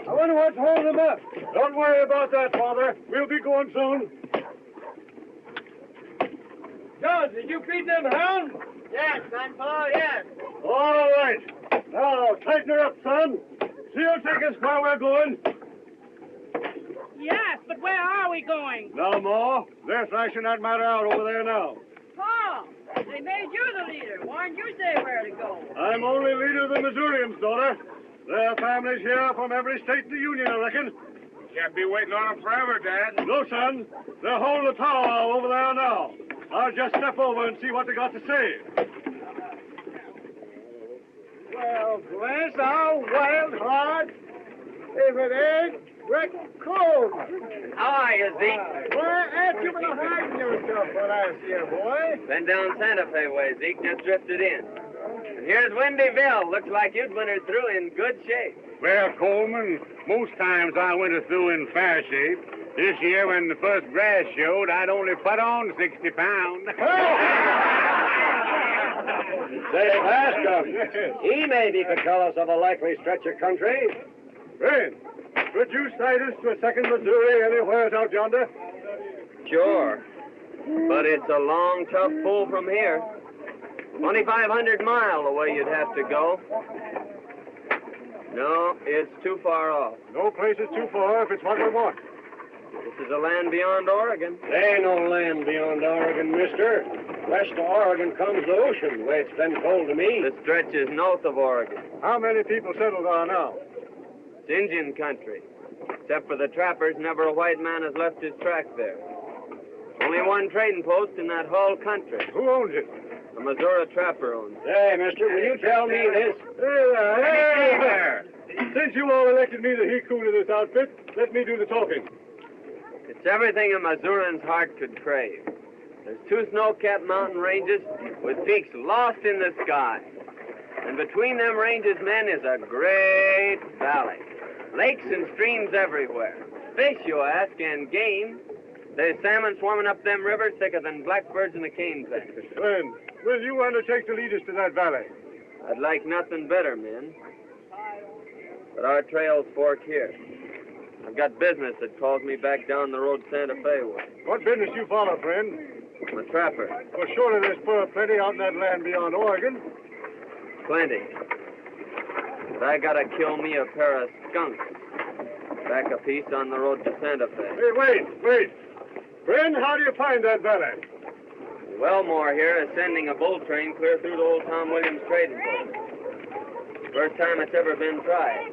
I wonder what's holding them up. Don't worry about that, Father. We'll be going soon. John, did you feed them hounds? Yes, Grandpa, yes. All right. Now, tighten her up, son. She'll take us where we're going. Yes, but where are we going? No more. They're thrashing that matter out over there now. Paul, they made you the leader. Why didn't you say where to go? I'm only leader of the Missourians, daughter. There are families here from every state in the Union, I reckon. Can't be waiting on them forever, Dad. No, son. They're holding the powwow over there now. I'll just step over and see what they got to say. Well, bless our wild hearts. If it ain't Breck cold. How are you, Zeke? Why, ain't you been hiding yourself for last year, boy? Been down Santa Fe way, Zeke. Just drifted in. And here's Windyville. Looks like you'd wintered through in good shape. Well, Coleman, most times I winter through in fair shape. This year, when the first grass showed, I'd only put on 60 pounds. Say, ask him. He maybe could tell us of a likely stretch of country. Friend, could you cite us to a second Missouri anywhere out yonder? Sure. But it's a long, tough pull from here. 2,500 miles away you'd have to go. No, it's too far off. No place is too far if it's what we want. This is a land beyond Oregon. There ain't no land beyond Oregon, mister. West of Oregon comes the ocean, the way it's been told to me. The stretch is north of Oregon. How many people settled there now? It's Indian country. Except for the trappers, never a white man has left his track there. Only one trading post in that whole country. Who owns it? A Missouri trapper owns it. Hey, mister, will you tell me this? Hey there. Since you all elected me the he-coon of this outfit, let me do the talking. It's everything a Missourian's heart could crave. There's 2 snow-capped mountain ranges with peaks lost in the sky. And between them ranges, men, is a great valley. Lakes and streams everywhere. Fish, you ask, and game. There's salmon swarming up them rivers thicker than blackbirds in a cane patch. Friend, will you undertake to lead us to that valley? I'd like nothing better, men. But our trails fork here. I've got business that calls me back down the road Santa Fe way. What business you follow, friend? I'm a trapper. Well, surely there's fur plenty out in that land beyond Oregon. Plenty. But I gotta kill me a pair of skunks. Back a piece on the road to Santa Fe. Hey, wait. Friend, how do you find that valley? Wellmore here is sending a bull train clear through to old Tom Williams trading post. First time it's ever been tried.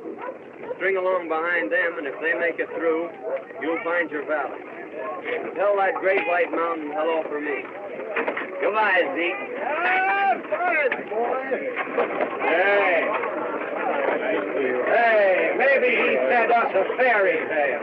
String along behind them, and if they make it through, you'll find your valley. Tell that great white mountain hello for me. Goodbye, Zeke. Fine, boy. Hey, maybe he said us a fairy tale.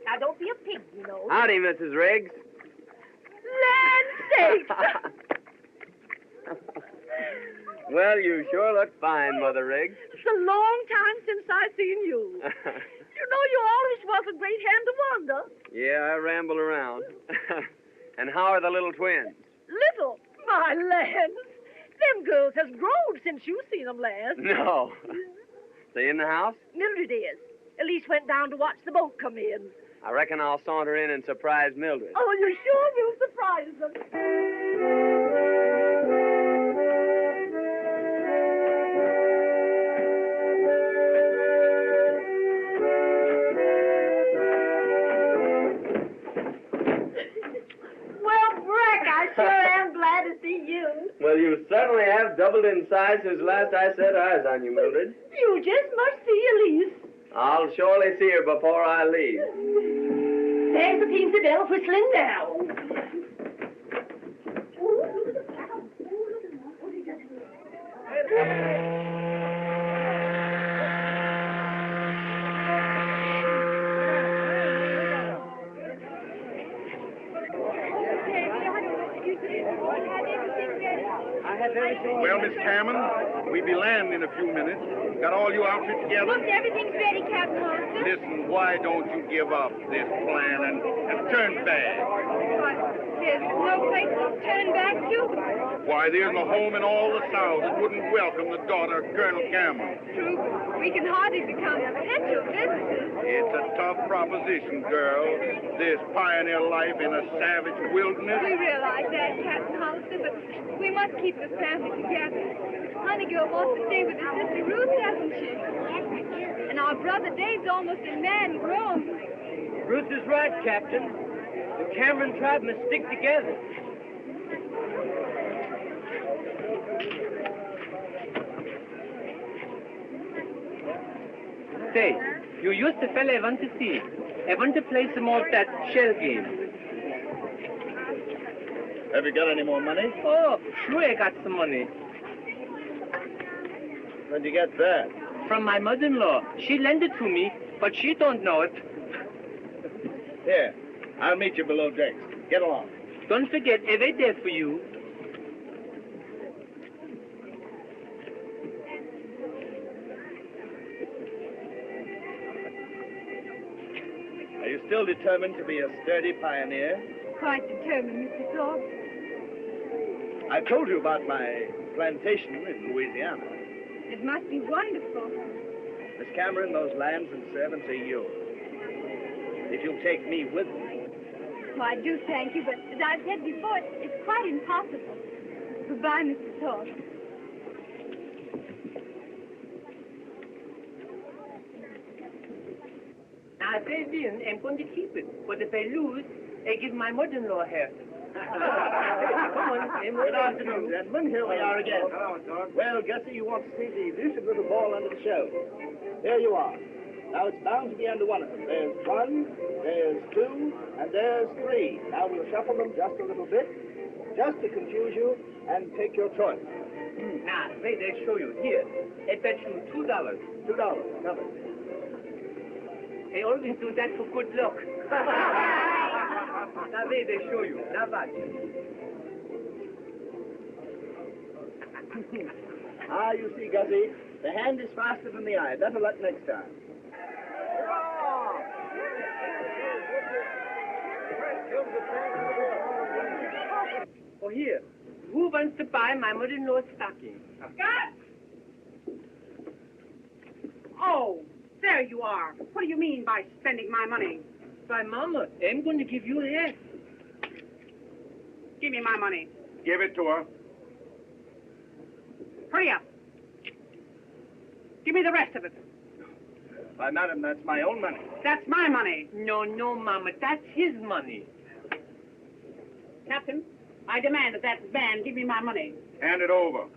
Now, don't be a know. Howdy, Mrs. Riggs. Land sakes! Well, you sure look fine, Mother Riggs. It's a long time since I've seen you. You know, you always was a great hand to wander. Yeah, I ramble around. And how are the little twins? Little, my lands. Them girls has grown since you seen them last. No. They in the house? Mildred is. Elise went down to watch the boat come in. I reckon I'll saunter in and surprise Mildred. Oh, you sure will surprise them. Well, Breck, I sure am glad to see you. Well, you certainly have doubled in size since last I set eyes on you, Mildred. You just must see Elise. I'll surely see her before I leave. There's the Peensy bell whistling now. Well, Miss Cameron, we'll be landing in a few minutes. Got all your outfit together? Look, everything's ready, Captain Hollister. Listen, why don't you give up this plan and turn back? There's no place to turn back to. Why, there's a home in all the South that wouldn't welcome the daughter of Colonel Cameron. True, we can hardly become potential visitors. It's a tough proposition, girl. This pioneer life in a savage wilderness. We realize that, Captain Hollister, but we must keep the family together. Honey girl wants to stay with her sister Ruth, doesn't she? And our brother Dave's almost a man grown. Ruth is right, Captain. The Cameron tribe must stick together. Say, you used the fella I want to see. I want to play some more of that shell game. Have you got any more money? Oh, sure I got some money. Where'd you get that? From my mother-in-law. She lent it to me, but she don't know it. Here, I'll meet you below decks. Get along. Don't forget, I wait there for you. Are you still determined to be a sturdy pioneer? Quite determined, Mr. Thorpe. I told you about my plantation in Louisiana. It must be wonderful. Miss Cameron, those lands and servants are yours. If you'll take me with you. Well, I do thank you, but as I've said before, it's quite impossible. Goodbye, Mr. Thorpe. Now, if I win, I'm going to keep it. But if I lose, I give my mother-in-law half. Come on, Good afternoon, gentlemen. Here we are again. Well, Gussie, you want to see the elusive little ball under the show. There you are. Now, it's bound to be under one of them. There's one, there's two, and there's three. Now, we'll shuffle them just a little bit, just to confuse you, and take your choice. Now, wait, I'll show you. Here, I bet you $2. $2, covered. I always do that for good luck. Now, wait, I'll show you. Now, watch. Ah, you see, Gussie, the hand is faster than the eye. Better luck next time. Oh, here. Who wants to buy my mother-in-law's stocking? Scott! Oh, there you are. What do you mean by spending my money? Why, Mama, I'm going to give you half. Give me my money. Give it to her. Hurry up. Give me the rest of it. Why, madam, that's my own money. That's my money. No, Mama, that's his money. Captain, I demand that man give me my money. Hand it over.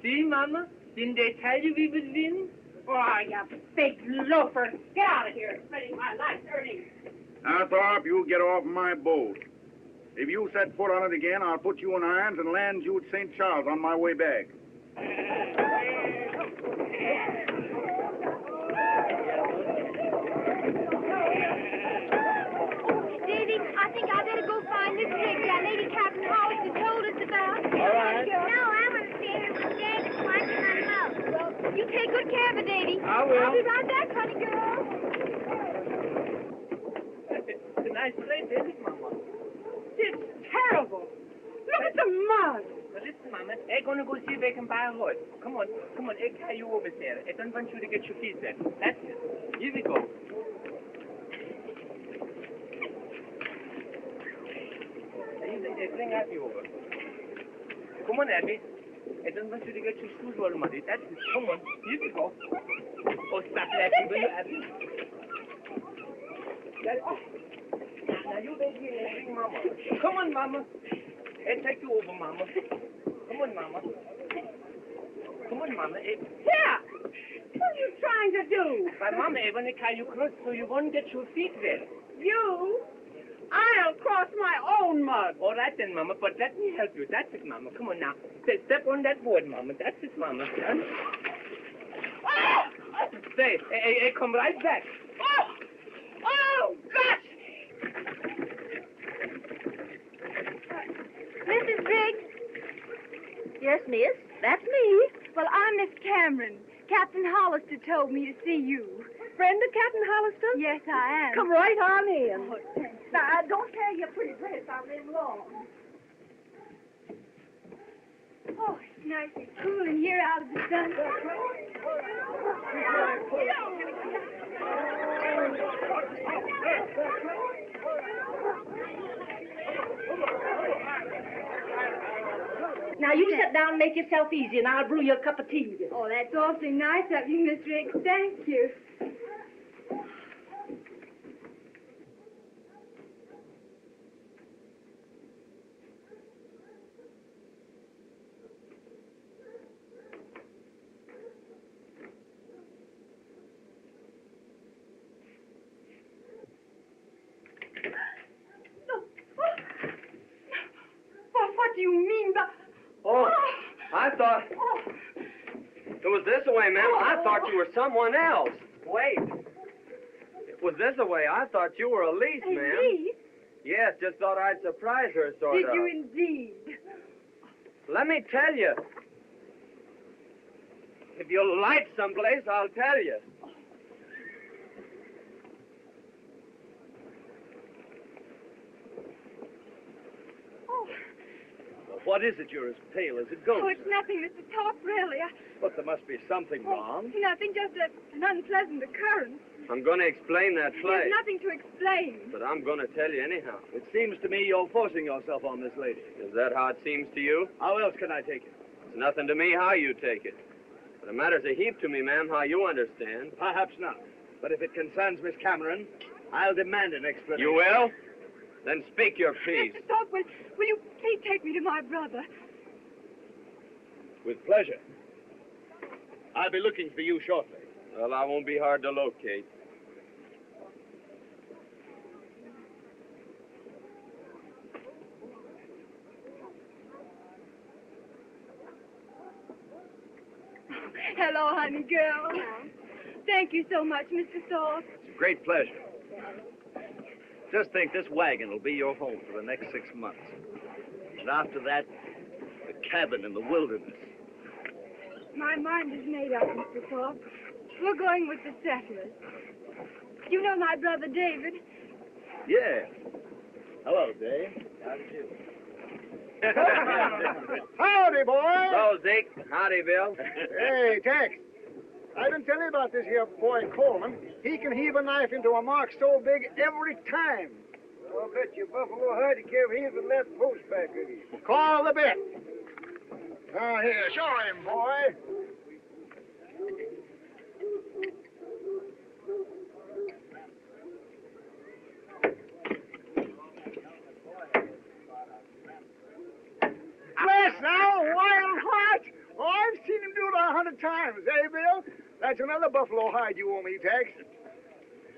See, Mama? Didn't they tell you we would win? Oh, you big loafer. Get out of here, spending my life's earnings. Now, Thorpe, you get off my boat. If you set foot on it again, I'll put you in irons and land you at St. Charles on my way back. Take care of it, Davy. I will. I'll be right back, honey girl. It's a nice place, isn't it, Mama? It's terrible. Look at the mud. Well, listen, Mama. I'm going to go see if they can buy a horse. Come on. I'll carry you over there. I don't want you to get your feet wet. That's it. Here we go. Bring Abby over. Come on, Abby. I don't want you to get your shoes all muddy. That's it. Come on. Here we go. Oh, stop laughing, will you, Abby? That's it. Now you wait here and bring Mama. Come on, Mama. I'll take you over, Mama. Come on, Mama. Come on, Mama. Here! What are you trying to do? My Mama, I want to carry you close so you won't get your feet wet. You? I'll cross my own mud. All right then, Mama, but let me help you. That's it, Mama. Come on now. Step on that board, Mama. That's it, Mama. Oh! Stay. I come right back. Oh, gosh! Mrs. Briggs? Yes, miss. That's me. Well, I'm Miss Cameron. Captain Hollister told me to see you. Friend of Captain Hollister? Yes, I am. Come right on in. Oh, thanks. Now, don't carry your pretty dress out in long. Oh, it's nice and cool in here out of the sun. Now, you sit down and make yourself easy, and I'll brew you a cup of tea. Oh, that's awfully nice of you, Miss Riggs. Thank you. What do you mean by... Oh, I thought... It was this way, ma'am. I thought you were someone else. Wait. It was this way. I thought you were Elise, ma'am. Elise? Yes, just thought I'd surprise her, sort Did of. you indeed? Let me tell you. If you'll light someplace, I'll tell you. What is it? You're as pale as a ghost. Oh, it's nothing, Mr. Top, really. But there must be something wrong. Nothing, just an unpleasant occurrence. I'm going to explain that play. There's nothing to explain. But I'm going to tell you anyhow. It seems to me you're forcing yourself on this lady. Is that how it seems to you? How else can I take it? It's nothing to me how you take it. But it matters a heap to me, ma'am, how you understand. Perhaps not. But if it concerns Miss Cameron, I'll demand an explanation. You will? Then speak your piece. Mr. Top, will you please take me to my brother? With pleasure. I'll be looking for you shortly. Well, I won't be hard to locate. Hello, honey girl. Thank you so much, Mr. Thorpe. It's a great pleasure. Just think, this wagon will be your home for the next 6 months. And after that, the cabin in the wilderness. My mind is made up, Mr. Thorpe. We're going with the settlers. You know my brother David? Yeah. Hello, Dave. How do you do? Howdy, boy. So, Zeke. Howdy, Bill. Hey, Tex. I've been telling you about this here boy Coleman. He can heave a knife into a mark so big every time. I'll bet you Buffalo Hud he carry his with left post back of you. Call the bet. Now, here, show him, boy. Bless now, wild heart. Oh, I've seen him do it 100 times, eh, Bill? That's another buffalo hide you owe me, Tex.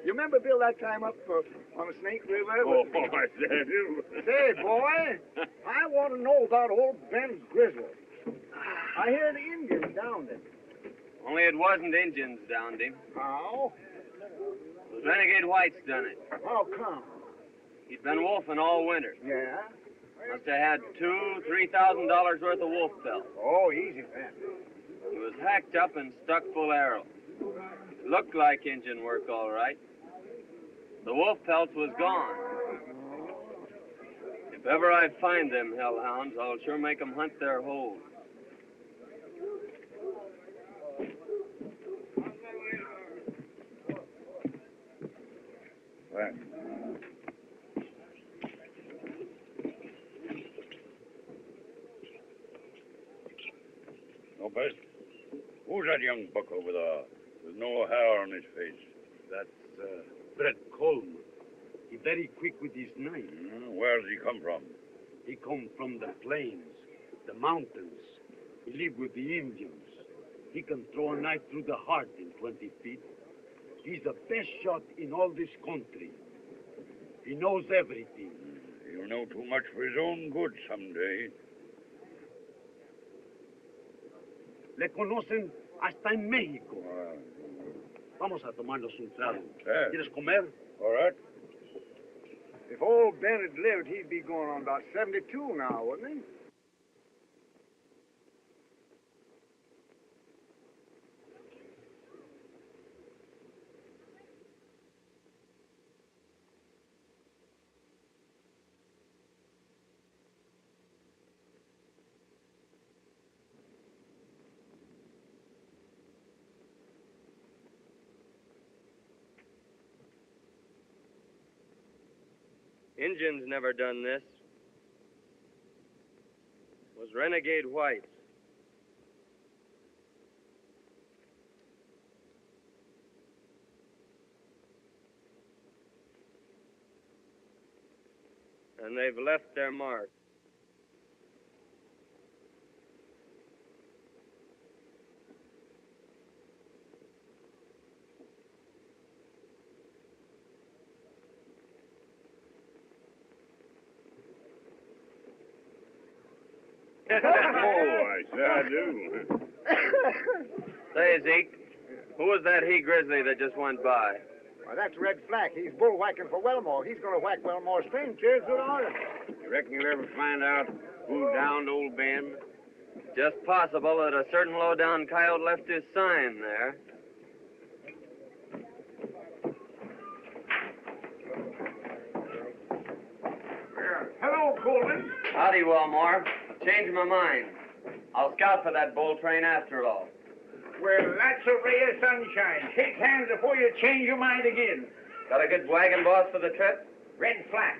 You remember, Bill, that time up on the Snake River? Oh, I do. Say, boy, I want to know about old Ben Grizzly. I hear the Indians downed him. Only it wasn't Indians downed him. How? The renegade whites done it. How come? He'd been wolfing all winter. Yeah? Must have had $2,000 to $3,000 worth of wolf pelts. Oh, easy, Ben. He was hacked up and stuck full of arrows. It looked like Injun work, all right. The wolf pelt was gone. If ever I find them hellhounds, I'll sure make 'em hunt their holes. Well. No, Bess. Who's that young buck over there with no hair on his face? That's Breck Coleman. He very quick with his knife. Where does he come from? He come from the plains, the mountains. He live with the Indians. He can throw a knife through the heart in 20 feet. He's the best shot in all this country. He knows everything. He'll know too much for his own good someday. Le conocen hasta en México. Vamos a tomarnos un trago. ¿Quieres comer? All right. If old Ben had lived, he'd be going on about 72 now, wouldn't he? Injuns never done this. Was renegade whites. And they've left their mark. Oh, I sure do. Say, Zeke, who was that he-grizzly that just went by? Well, that's Red Flack. He's bullwhacking for Wellmore. He's going to whack Wellmore's string cheers good order. You reckon you'll ever find out who downed old Ben? Just possible that a certain low-down coyote left his sign there. Hello, Coleman. Howdy, Wellmore. I've changed my mind. I'll scout for that bull train after all. Well, that's a ray of sunshine. Shake hands before you change your mind again. Got a good wagon boss for the trip? Red Flack.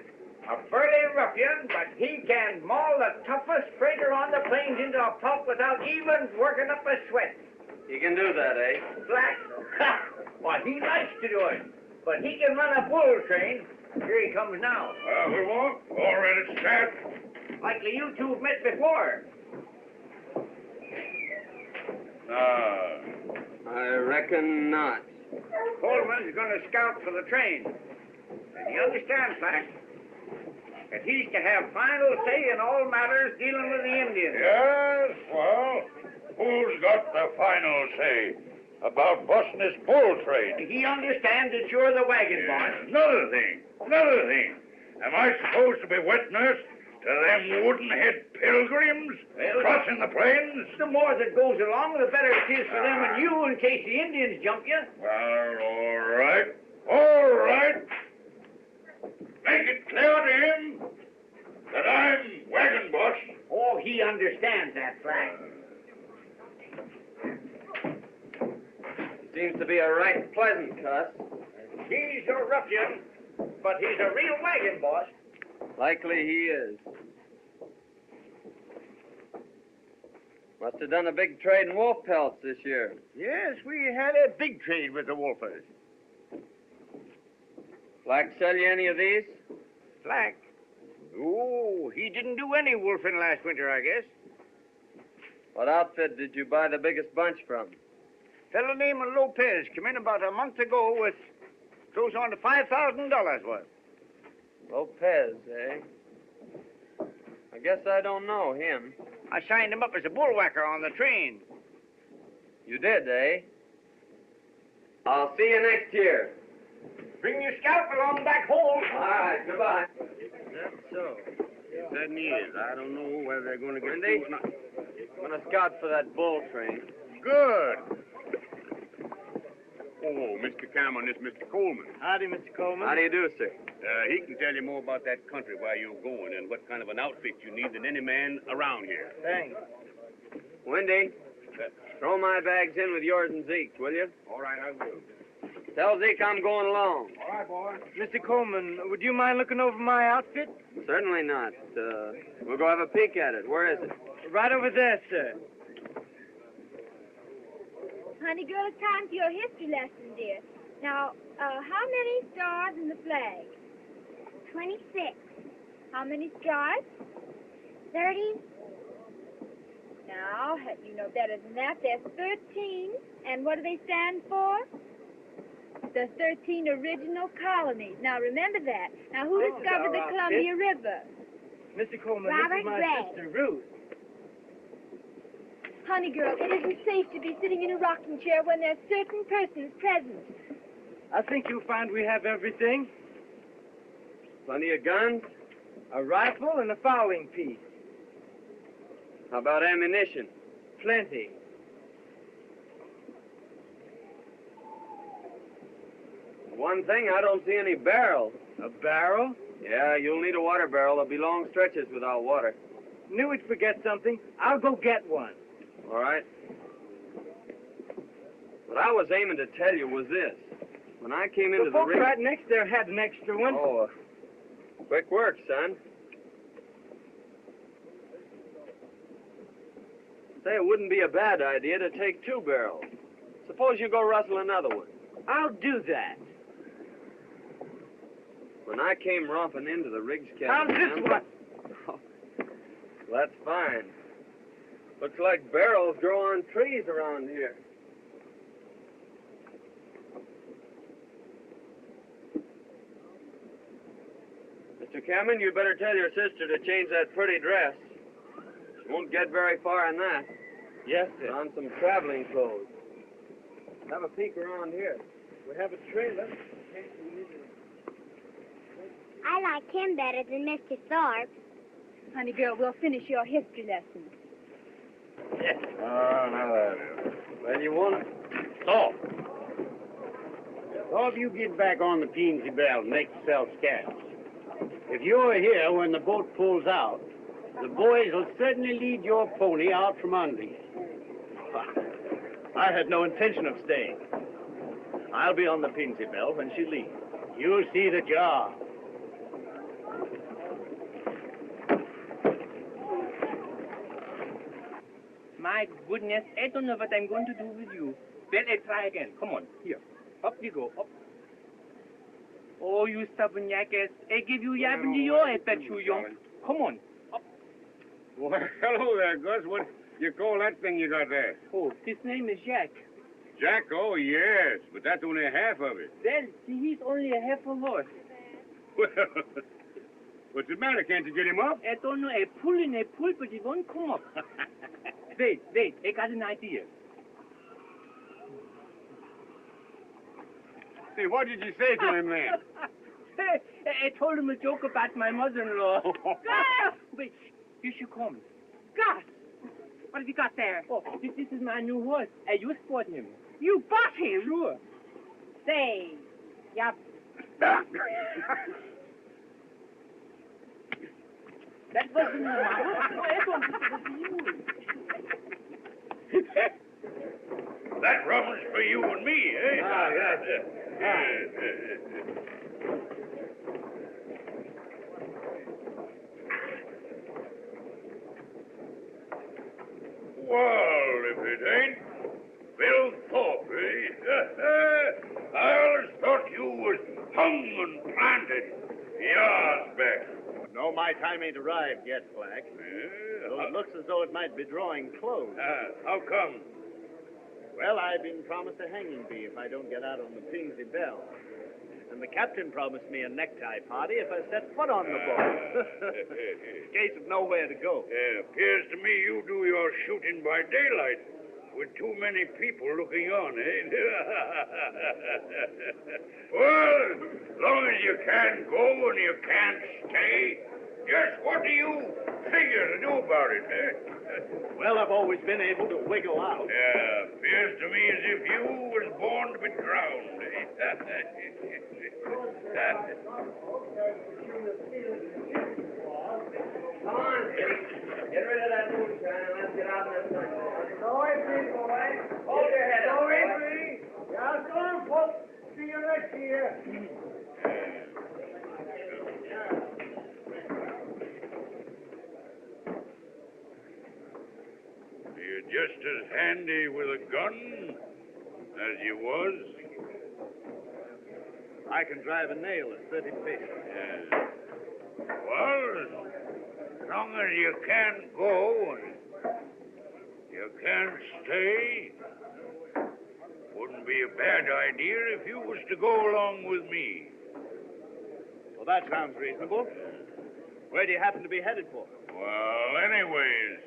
A burly ruffian, but he can maul the toughest freighter on the plains into a pulp without even working up a sweat. He can do that, eh? Flack? Ha! Why, he likes to do it. But he can run a bull train. Here he comes now. We won't. All ready to start. Likely you two have met before. I reckon not. Coleman's going to scout for the train. And he understands, Flack, that he's to have final say in all matters dealing with the Indians. Yes, well, who's got the final say about busting this bull train? He understands that you're the wagon boss. Another thing. Am I supposed to be wet nurse to them wooden-head pilgrims crossing the plains? The more that goes along, the better it is for them and you in case the Indians jump you. Well, all right. Make it clear to him that I'm wagon boss. Oh, he understands that, Flack. Seems to be a right pleasant cuss. He's a ruffian, but he's a real wagon boss. Likely he is. Must have done a big trade in wolf pelts this year. Yes, we had a big trade with the wolfers. Flack sell you any of these? Flack? Oh, he didn't do any wolfing last winter, I guess. What outfit did you buy the biggest bunch from? Fellow named Lopez came in about a month ago with close on to $5,000 worth. Lopez, eh? I guess I don't know him. I signed him up as a bullwhacker on the train. You did, eh? I'll see you next year. Bring your scalp along back home. All right, goodbye. That's so. It certainly is. I don't know whether they're going to get Wendy? through or not. I'm going to scout for that bull train. Good. Oh, Mr. Cameron, this is Mr. Coleman. Howdy, Mr. Coleman. How do you do, sir? He can tell you more about that country where you're going and what kind of an outfit you need than any man around here. Thanks. Wendy, throw my bags in with yours and Zeke's, will you? All right, I will. Tell Zeke I'm going along. All right, boy. Mr. Coleman, would you mind looking over my outfit? Certainly not. We'll go have a peek at it. Where is it? Right over there, sir. Honey girl, it's time for your history lesson, dear. Now, how many stars in the flag? 26. How many stripes? 30. Now, you know better than that. There's 13. And what do they stand for? The 13 original colonies. Now, remember that. Now, who discovered the Columbia River? Mr. Coleman, Robert this is my Breck. sister, Ruth. Honey girl, it isn't safe to be sitting in a rocking chair when there's certain persons present. I think you'll find we have everything. Plenty of guns? A rifle and a fowling piece. How about ammunition? Plenty. One thing, I don't see any barrels. A barrel? Yeah, you'll need a water barrel. There'll be long stretches without water. Knew we'd forget something. I'll go get one. All right. What I was aiming to tell you was this. When I came into The the folks ring... right next there had an extra one. Oh, quick work, son. Say, it wouldn't be a bad idea to take 2 barrels. Suppose you go rustle another one. I'll do that. When I came romping into the rig's How's cabin... this one? Oh, that's fine. Looks like barrels grow on trees around here. Mr. Cameron, you better tell your sister to change that pretty dress. She won't get very far in that. Yes, Put on some traveling clothes. Have a peek around here. We have a trailer. I like him better than Mr. Thorpe. Honey girl, we'll finish your history lesson. Oh, now that is. Well, you won't... So, all of you get back on the Teensy Bell and make yourself scarce. If you're here when the boat pulls out, the boys will certainly lead your pony out from under you. I had no intention of staying. I'll be on the Pinsy Bell when she leaves. You'll see that you are. My goodness, I don't know what I'm going to do with you. Well, I try again. Come on, here. Up you go, up. Oh, you stubborn jackass. I give you yap in the ear, I bet you, young. Come on, up. Well, hello there, Gus. What you call that thing you got there? Oh, his name is Jack. Jack? Oh, yes, but that's only half of it. Well, see, he's only a half a horse. Well, what's the matter? Can't you get him up? I don't know, I pull and I pull, but he won't come up. Wait, I got an idea. Say, what did you say to him then? I told him a joke about my mother-in-law. Wait, here she comes. Gus! What have you got there? Oh, this is my new horse. I just bought him. You bought him? Sure. Say, yep. That wasn't my horse. I thought this was you. That rum's for you and me, eh? Ah, yes. Well, if it ain't Bill Thorpe, eh? I always thought you was hung and planted. Yes, Beck. No, my time ain't arrived yet, Black. Though it looks as though it might be drawing close. How come? Well, I've been promised a hanging bee if I don't get out on the Pinsy Bell. And the captain promised me a necktie party if I set foot on the boat. Case of nowhere to go. Appears to me you do your shooting by daylight with too many people looking on, eh? Well, as long as you can't go and you can't stay, just what do you figure to do about it, eh? Well, I've always been able to wiggle out. Yeah, appears to me as if you was born to be drowned, eh? Come on, get rid of that moonshine and let's get out in the sun. Go away, please, boy. Hold your head Go up, away, boy. please. Yeah, so long, folks. See you next year. You're just as handy with a gun as you was. I can drive a nail at 30 feet. Yeah. Well, as long as you can't go and you can't stay, wouldn't be a bad idea if you was to go along with me. Well, that sounds reasonable. Where do you happen to be headed for? Well, anyways,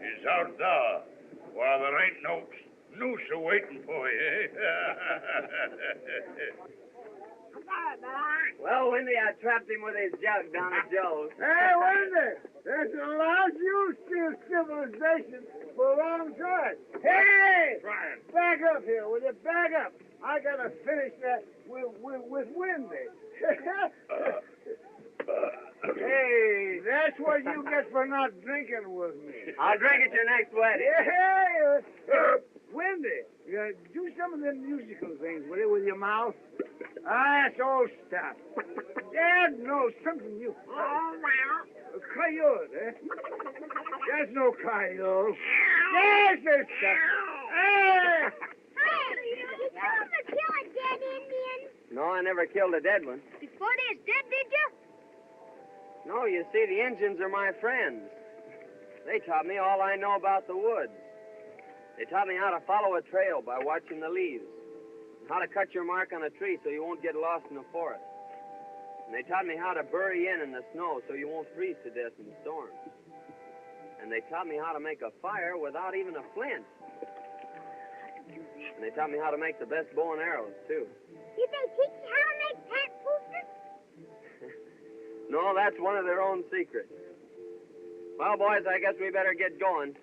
it's out there while there ain't no noose a-waiting for you, eh? Well, Windy, I trapped him with his jug down at Joe's. Hey, Wendy, this allows you steal civilization for a long time. Hey! Brian. Back up here, will you? Back up. I gotta finish that with Wendy. Hey, that's what you get for not drinking with me. I'll drink at your next wedding. Yeah, Wendy, do some of them musical things, will you, with your mouth? That's old stuff. Dad knows something new. Coyote, eh? That's no coyote. That's the stuff. Hey! Did you ever kill a dead Indian? No, I never killed a dead one. Before they're dead, did you? No, you see, the Injuns are my friends. They taught me all I know about the woods. They taught me how to follow a trail by watching the leaves, and how to cut your mark on a tree so you won't get lost in the forest. And they taught me how to bury in the snow so you won't freeze to death in storms. And they taught me how to make a fire without even a flint. And they taught me how to make the best bow and arrows, too. Did they teach you how to make pat boosters? No, that's one of their own secrets. Well, boys, I guess we better get going.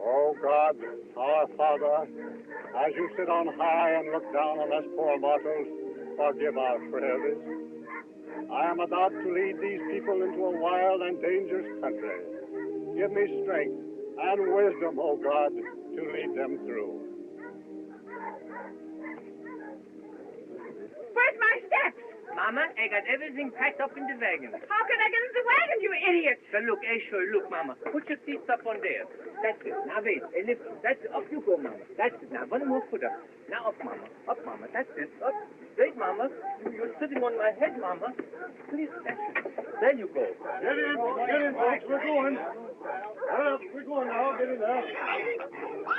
Oh, God, our Father, as you sit on high and look down on us poor mortals, forgive our frailties. I am about to lead these people into a wild and dangerous country. Give me strength and wisdom, oh God, to lead them through. Where's my steps? Mama, I got everything packed up in the wagon. How can I get in the wagon, you idiot? So look, look, Mama. Put your feet up on there. That's it. Now wait, lift. That's it. Up you go, Mama. That's it. Now one more foot up. Now up, Mama. Up, Mama. That's it. Up. Straight, Mama. You're sitting on my head, Mama. Please, that's it. There you go. Get in, folks. We're going. We're going now. Get in there.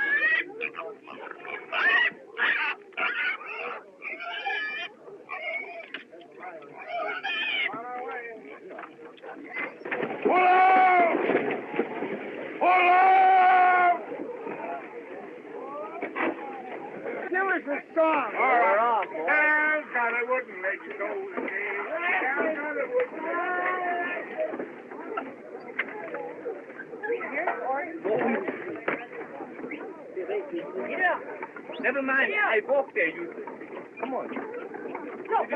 Pull out! Pull out! Give us a song. We're off, boys. God, I wouldn't let you go Yeah. Never mind. I walk there, you. Come on. No,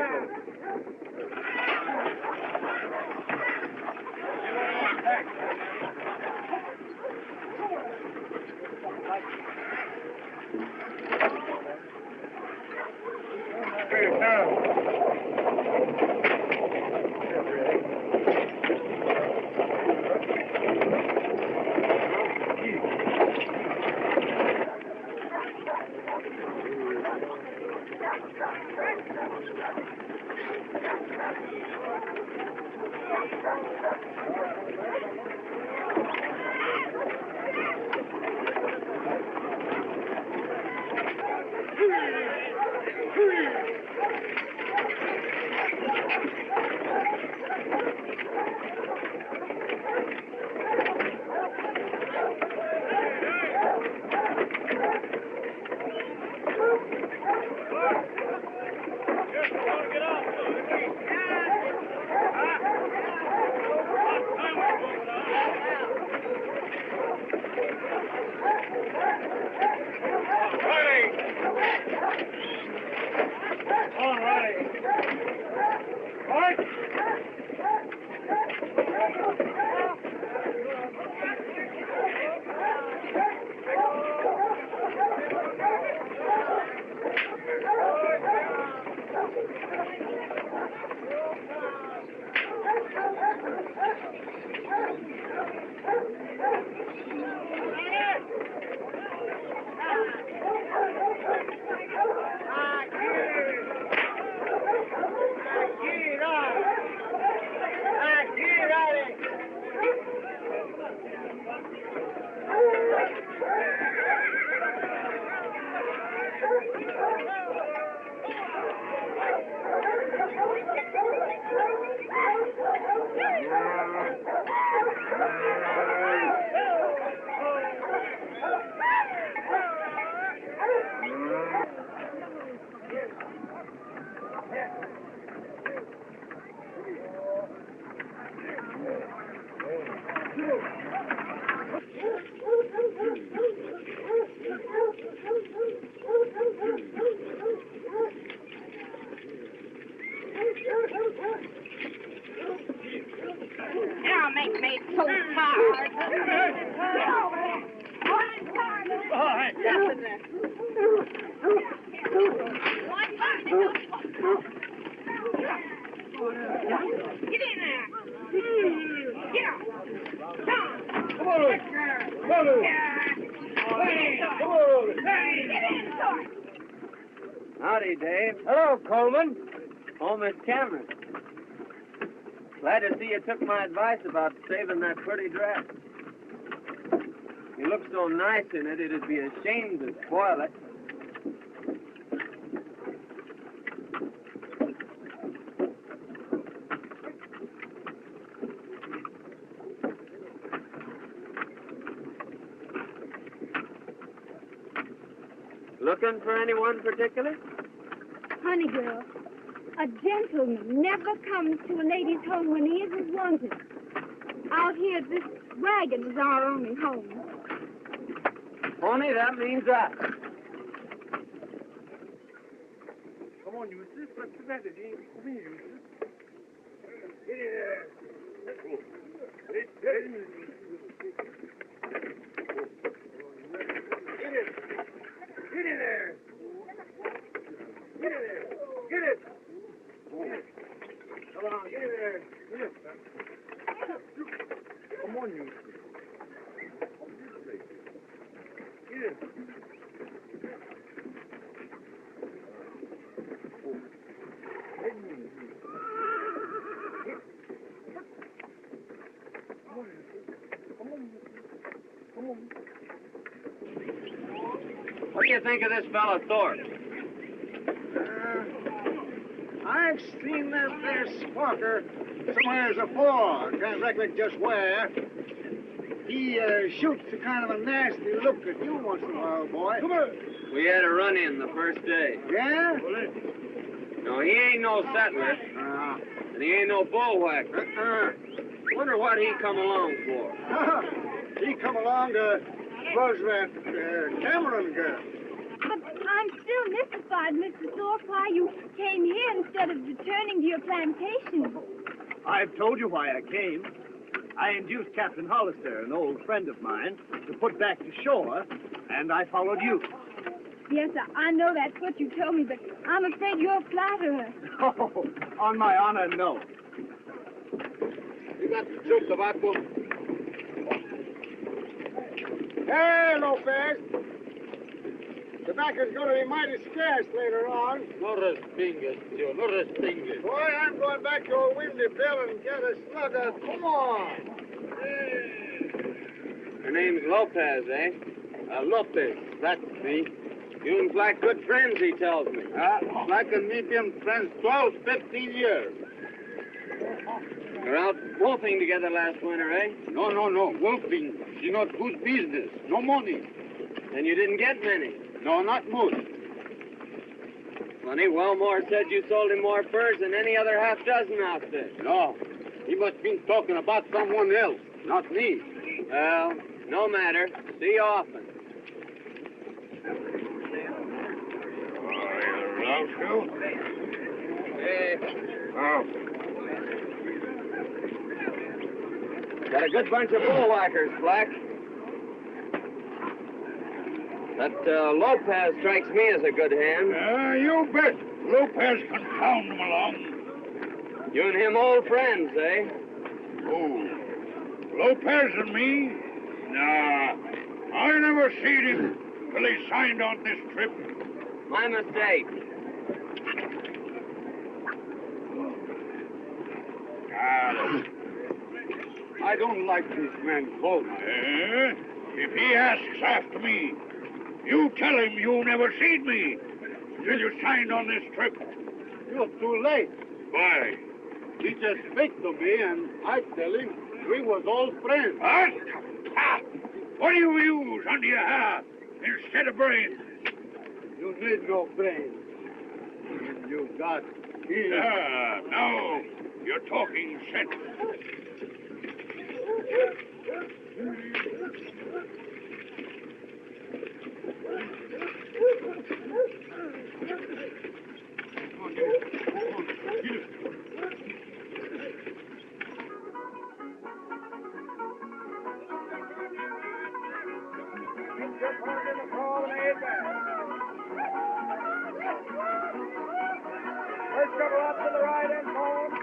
Now make me so hard. Get in there. Get up. Come on. Howdy, Dave. Hello, Coleman. Oh, Miss Cameron. Glad to see you took my advice about saving that pretty dress. You look so nice in it, it'd be a shame to spoil it. Looking for anyone particular? Honey girl, a gentleman never comes to a lady's home when he isn't wanted. Out here, this wagon is our only home. Pony, that means us. Come on, Eustace. What's the matter, Dean? Come here, Eustace. Get in there. Get in there. Get it. Come on, get in there. Get it. Come on, Eustace. Get it. What do you think of this fellow Thorpe? I've seen that there squawker somewheres afore. Can't recollect just where. He shoots a kind of a nasty look at you once in a while, boy. Come on. We had a run-in the first day. Yeah? No, he ain't no settler, and he ain't no bullwhacker. Wonder what he come along for. He come along to was that Cameron girl. But I'm still mystified, Mr. Thorpe, why you came here instead of returning to your plantation. I've told you why I came. I induced Captain Hollister, an old friend of mine, to put back to shore, and I followed you. Yes, I know that's what you told me, but I'm afraid you're a flatterer. Oh, on my honor, no. You got the chew tobacco? Hey, Lopez. Tobacco's going to be mighty scarce later on. No respingues, tío, no respingues. Boy, I'm going back to old Windy Bill and get a slugger. Come on. Your name's Lopez, eh? Lopez, that's me. You and Black good friends, he tells me. Black and me been friends 12, 15 years. You're out wolfing together last winter, eh? No. Wolfing. She not good business. No money. And you didn't get many. No, not much. Funny, Wellmore said you sold him more furs than any other half-dozen outfit. No. He must been talking about someone else, not me. Well, no matter. See you often. Hey. Oh. Got a good bunch of bullwhackers, Black. That Lopez strikes me as a good hand. You bet. Lopez can pound them along. You and him old friends, eh? Oh, Lopez and me? Nah, I never seen him till he signed on this trip. My mistake. I don't like this man Coleman. If he asks after me, you tell him you never seen me till you signed on this trip. You're too late. Why? He just speak to me, and I tell him we was all friends. What? Ha! What do you use under your hair instead of brains? You need no brains. You got ears. No, you're talking sense. just wanted in the promenade back. First couple up to the right and home.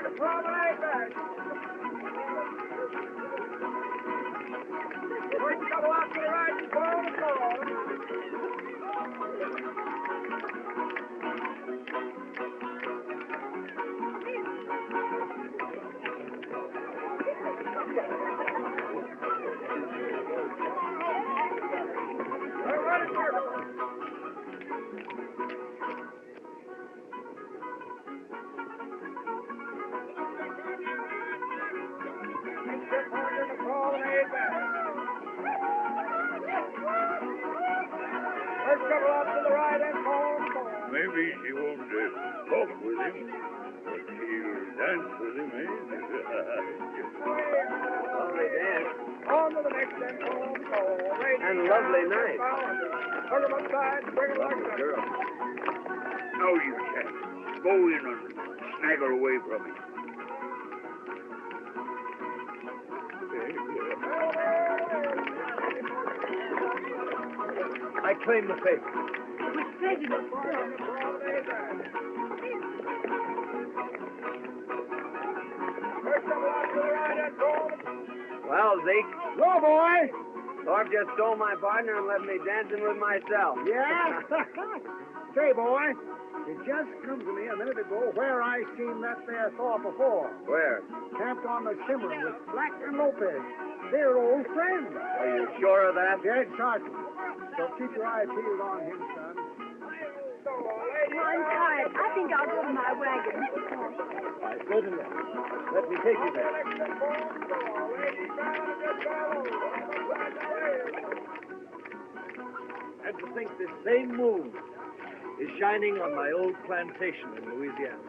The promenade back. First couple up to the right and home. Maybe she won't talk with him, but she'll dance with him, eh? Lovely dance. On to the next and home. And lovely night. Put him upside, bring him like that. Girl. Now you chaps, go in and snaggle away from him. I claim the favor. With prejudice, sir. Well, Zeke, Hello, boy. Thorpe just stole my partner and left me dancing with myself. Yeah? Say, boy, it just come to me a minute ago where I seen that there Thorpe before. Where? Camped on the shimmer with Black and Lopez. They're old friends. Are you sure of that? Dead certain. So keep your eye peeled on him, son. Well, I'm tired. I think I'll go to my wagon. Right, good enough. Let me take you there. And to think this same moon is shining on my old plantation in Louisiana.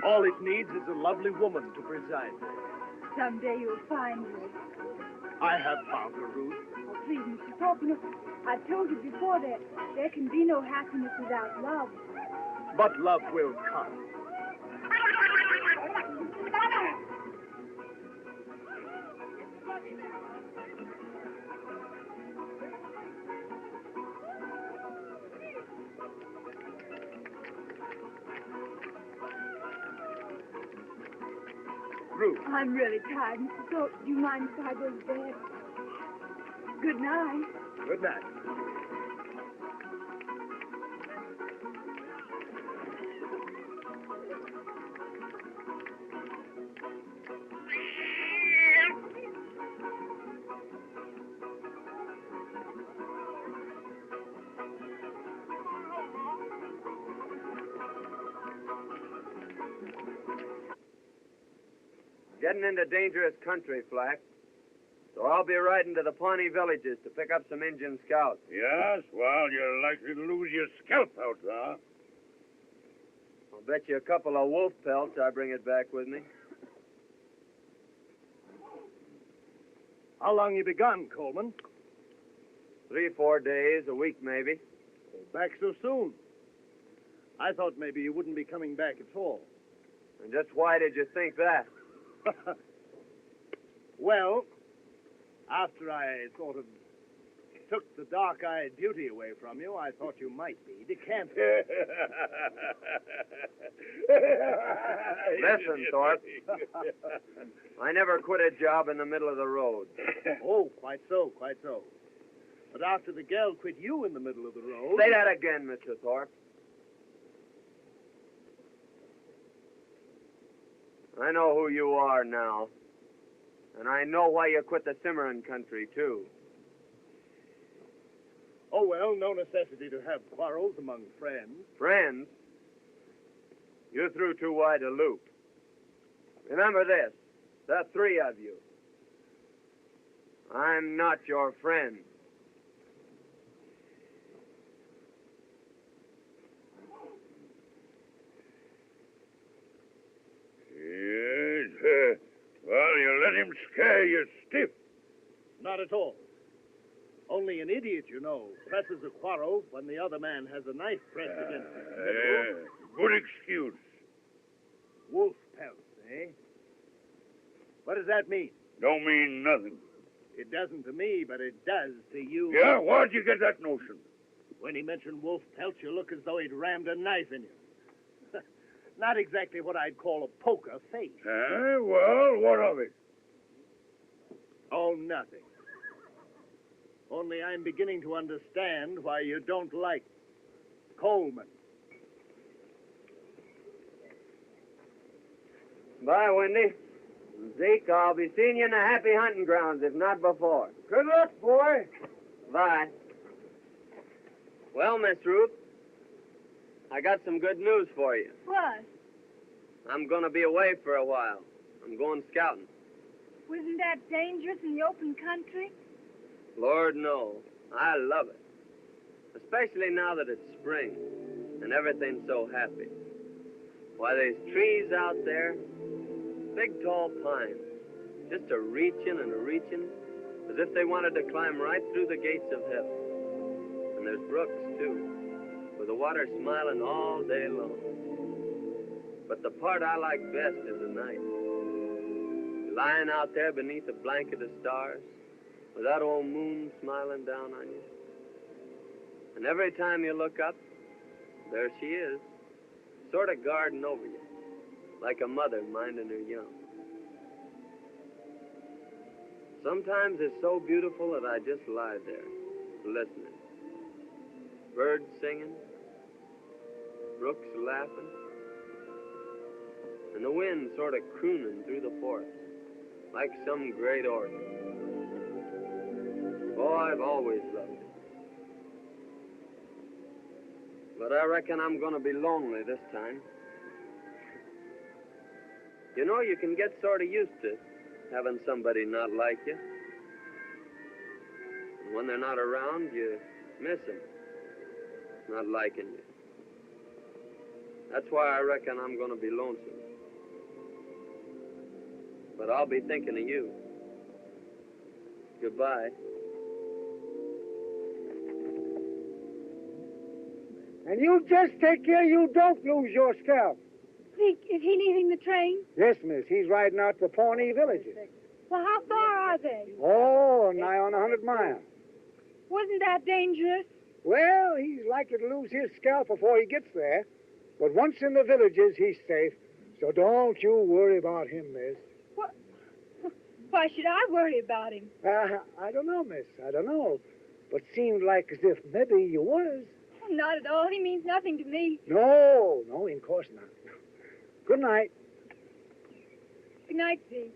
All it needs is a lovely woman to preside. Someday you'll find her. I have found her, Ruth. Oh, please, Mr. Thorpe, you know, I've told you before that there can be no happiness without love. But love will come. Ruth. I'm really tired, Mr. Thorpe. Do you mind if I go to bed? Good night. Good night. Getting into dangerous country, Flack. So I'll be riding to the Pawnee villages to pick up some Indian scouts. Yes, well, you're likely to lose your scalp out there. I'll bet you a couple of wolf pelts I bring it back with me. How long you begun, Coleman? 3-4 days, a week maybe. Back so soon. I thought maybe you wouldn't be coming back at all. And just why did you think that? Well, after I sort of took the dark-eyed beauty away from you, I thought you might be decamped. Listen, Thorpe. I never quit a job in the middle of the road. Oh, quite so, quite so. But after the gal quit you in the middle of the road... Say that again, Mr. Thorpe. I know who you are now. And I know why you quit the Cimarron country, too. Oh, well, no necessity to have quarrels among friends. Friends? You threw too wide a loop. Remember this, the three of you. I'm not your friend. scare you stiff. Not at all. Only an idiot, you know, presses a quarrel when the other man has a knife pressed against him. Good excuse. Wolf pelts, eh? What does that mean? Don't mean nothing. It doesn't to me, but it does to you. Yeah, where'd you get that notion? When he mentioned wolf pelts, you look as though he'd rammed a knife in you. Not exactly what I'd call a poker face. Well, what of it? Oh, nothing. Only I'm beginning to understand why you don't like Coleman. Bye, Wendy. Zeke, I'll be seeing you in the happy hunting grounds, if not before. Good luck, boy. Bye. Well, Miss Ruth, I got some good news for you. What? I'm going to be away for a while. I'm going scouting. Wasn't that dangerous in the open country? Lord, no. I love it. Especially now that it's spring and everything's so happy. Why, there's trees out there, big tall pines, just a-reaching and a-reaching, as if they wanted to climb right through the gates of heaven. And there's brooks, too, with the water smiling all day long. But the part I like best is the night. Lying out there beneath a blanket of stars, with that old moon smiling down on you. And every time you look up, there she is, sort of guarding over you, like a mother minding her young. Sometimes it's so beautiful that I just lie there, listening. Birds singing, brooks laughing, and the wind sort of crooning through the forest, like some great organ. Oh, I've always loved it. But I reckon I'm going to be lonely this time. You know, you can get sort of used to having somebody not like you. And when they're not around, you miss them, not liking you. That's why I reckon I'm going to be lonesome. But I'll be thinking of you. Goodbye. And you just take care you don't lose your scalp. Zeke, is he leaving the train? Yes, miss. He's riding out to Pawnee villages. Well, how far are they? Oh, nigh on 100 miles. Wasn't that dangerous? Well, he's likely to lose his scalp before he gets there. But once in the villages, he's safe. So don't you worry about him, miss. What? Why should I worry about him? I don't know, miss. I don't know. But seemed like as if maybe you was. Not at all. He means nothing to me. No, of course not. Good night. Good night, Zeke.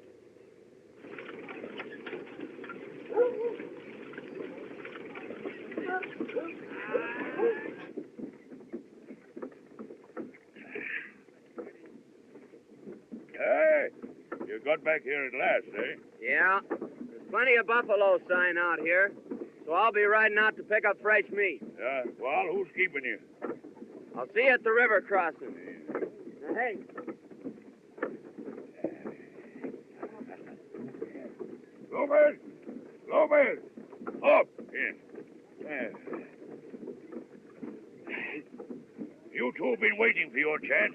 Hey, you got back here at last, eh? Yeah, there's plenty of buffalo sign out here, so I'll be riding out to pick up fresh meat. Well, who's keeping you? I'll see you at the river crossing. Hey. Lopez! Up! In. You two been waiting for your chance.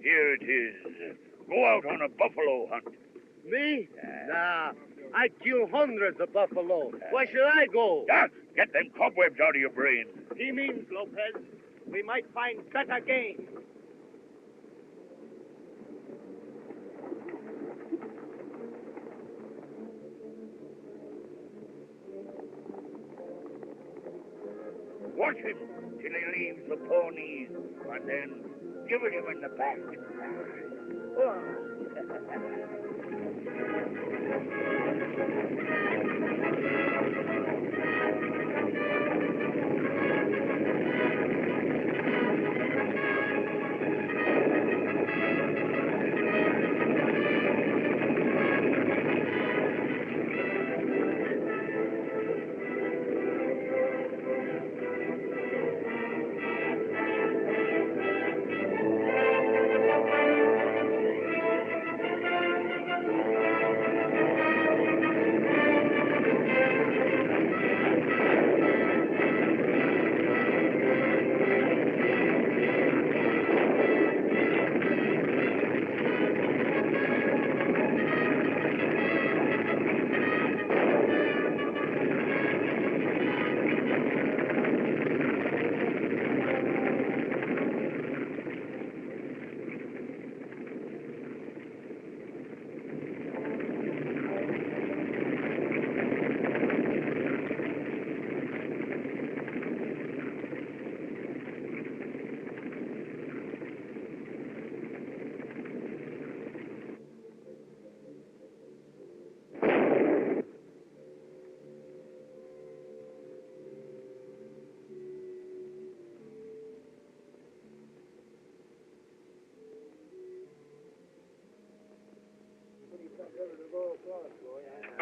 Here it is. Go out on a buffalo hunt. Me? Nah, I kill hundreds of buffalo. Why should I go? Get them cobwebs out of your brain. He means, Lopez, we might find better game. Watch him till he leaves the ponies, and then give it him in the back.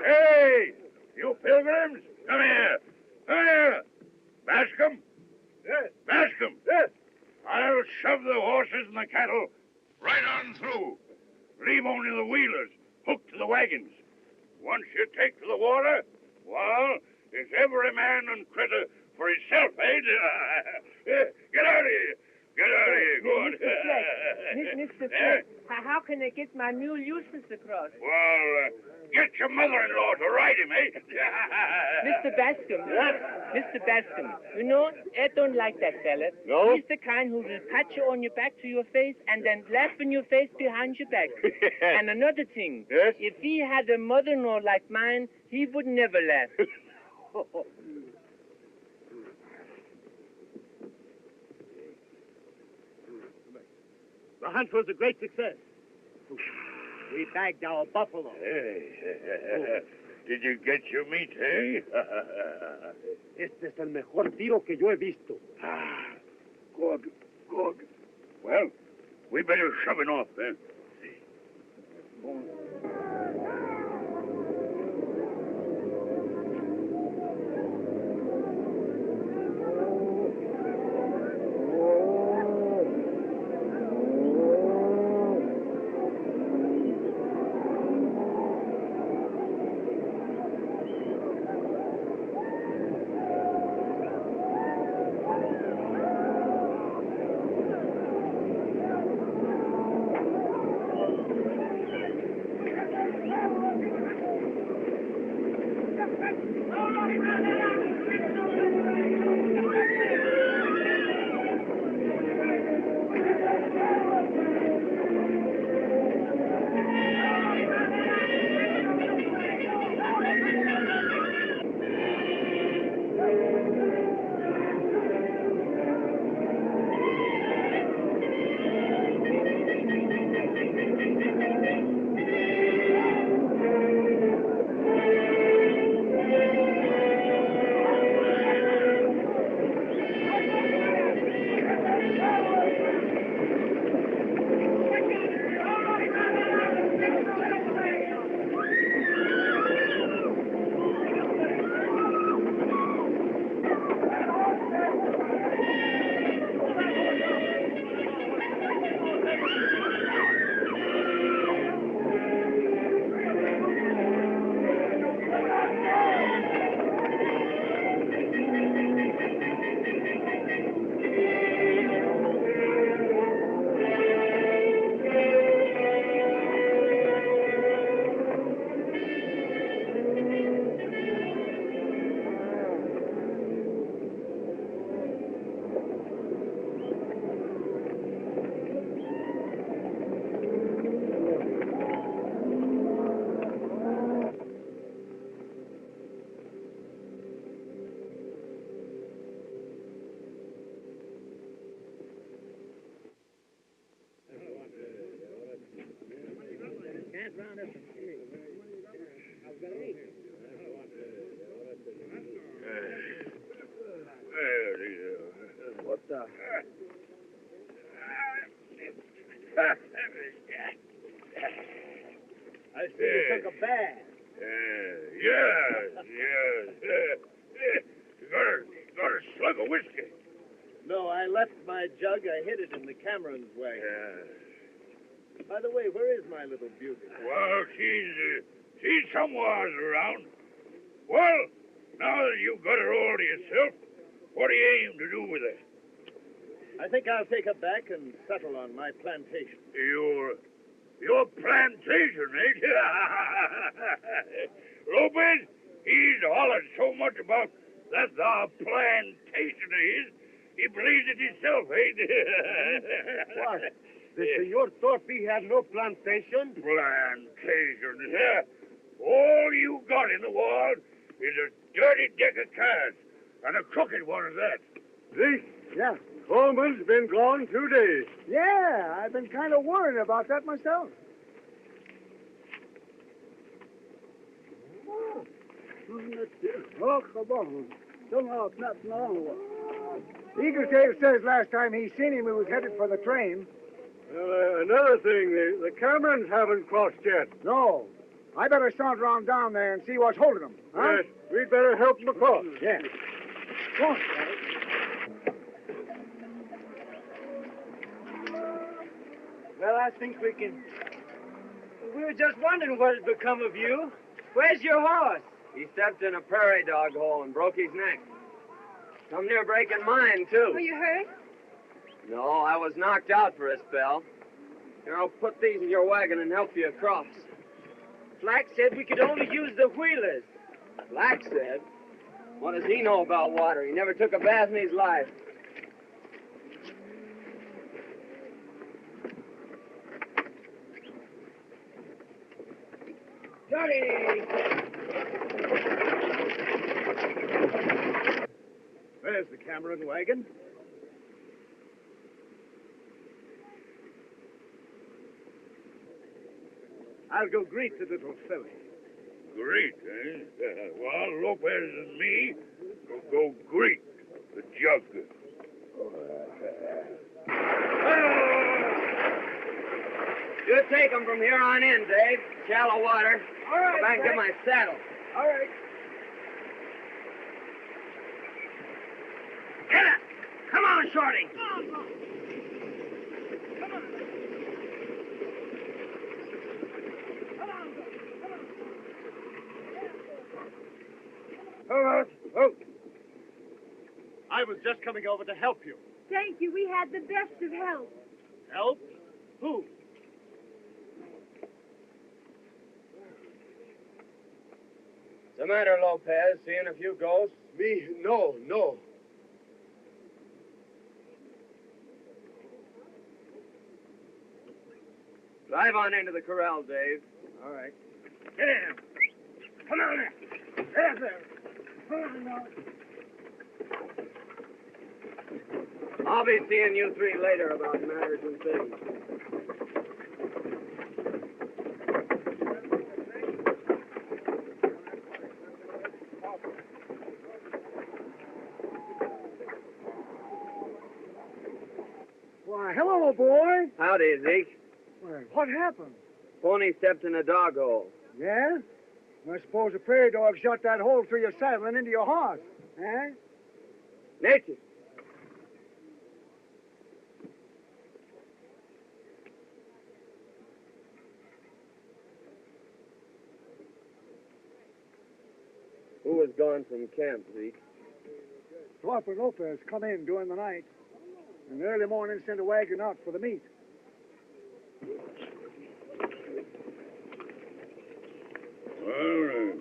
Hey, you pilgrims, come here. Come here. Bascom? Yes. Bascom? Yes. I'll shove the horses and the cattle right on through. Leave only the wheelers hooked to the wagons. Once you take to the water, well, it's every man and critter for himself, eh? Get out of here. Get out of here. Go on. Mr. Fleck, how can I get my mule Eustace across? Well, get your mother-in-law to ride him, eh? Mr. Bascom. Mr. Bascom, you know, I don't like that fella. No? He's the kind who will pat you on your back to your face and then laugh in your face behind your back. And another thing. Yes? If he had a mother-in-law like mine, he would never laugh. The hunt was a great success. We bagged our buffalo. Hey, did you get your meat, eh? Este es el mejor tiro que yo he visto. Good, good. Well, we better shove it off, then. What the? I see you took a bath. Yes. You got a slug of whiskey. No, I left my jug. I hid it in the Cameron's wagon. By the way, where is my little beauty? Well, she's somewhere around. Well, now that you've got her all to yourself, what do you aim to do with her? I think I'll take her back and settle on my plantation. Your plantation, eh? Lopez, he's hollered so much about that our plantation of his, he believes it himself, eh? What? The Senor Thorpe had no plantation? Plantation, yeah. All you got in the world is a dirty deck of cards, and a crooked one at that. See? Yeah. Coleman's been gone 2 days. Yeah, I've been kind of worried about that myself. Eagletail says last time he seen him, he was headed for the train. Another thing, the Camerons haven't crossed yet. No. I better saunter around down there and see what's holding them. Huh? Yes, we'd better help them across. Yeah. Go on. Well, I think we can... We were just wondering what had become of you. Where's your horse? He stepped in a prairie dog hole and broke his neck. Come near breaking mine, too. Were you hurt? No, I was knocked out for a spell. Here, I'll put these in your wagon and help you across. Flack said we could only use the wheelers. Black said? What does he know about water? He never took a bath in his life. Johnny! Where's the Cameron wagon? I'll go greet the little filly. Greet, eh? Well, Lopez and me will go greet the jug. You take him from here on in, Dave. Shallow water. All right, Go back and get my saddle. All right. Get it! Come on, Shorty! Oh, I was just coming over to help you. Thank you. We had the best of help. Help? Who? What's the matter, Lopez? Seeing a few ghosts? Me? No. Drive on into the corral, Dave. All right. Get in. Come on in. Get there. Come on now. I'll be seeing you three later about matters and things. Why, hello, boy. Howdy, Zeke. Well, what happened? Pony stepped in a dog hole. Yeah? I suppose a prairie dog shot that hole through your saddle and into your horse. Eh? Nature. Who was gone from camp, Zeke? Thorpe and Lopez come in during the night. And early morning sent a wagon out for the meat. Well,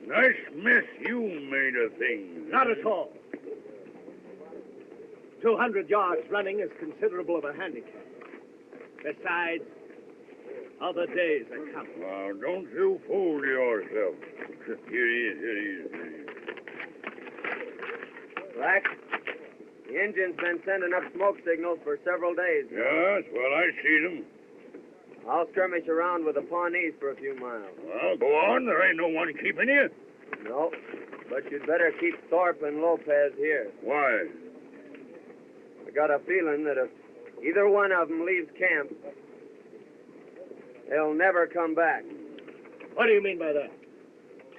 nice mess you made of things. Not at all. 200 yards running is considerable of a handicap. Besides, other days are coming. Now, don't you fool yourself. Here he is. Black, the engine's been sending up smoke signals for several days now. Yes, well, I see them. I'll skirmish around with the Pawnees for a few miles. Well, go on. There ain't no one keeping you. No, but you'd better keep Thorpe and Lopez here. Why? I got a feeling that if either one of them leaves camp, they'll never come back. What do you mean by that?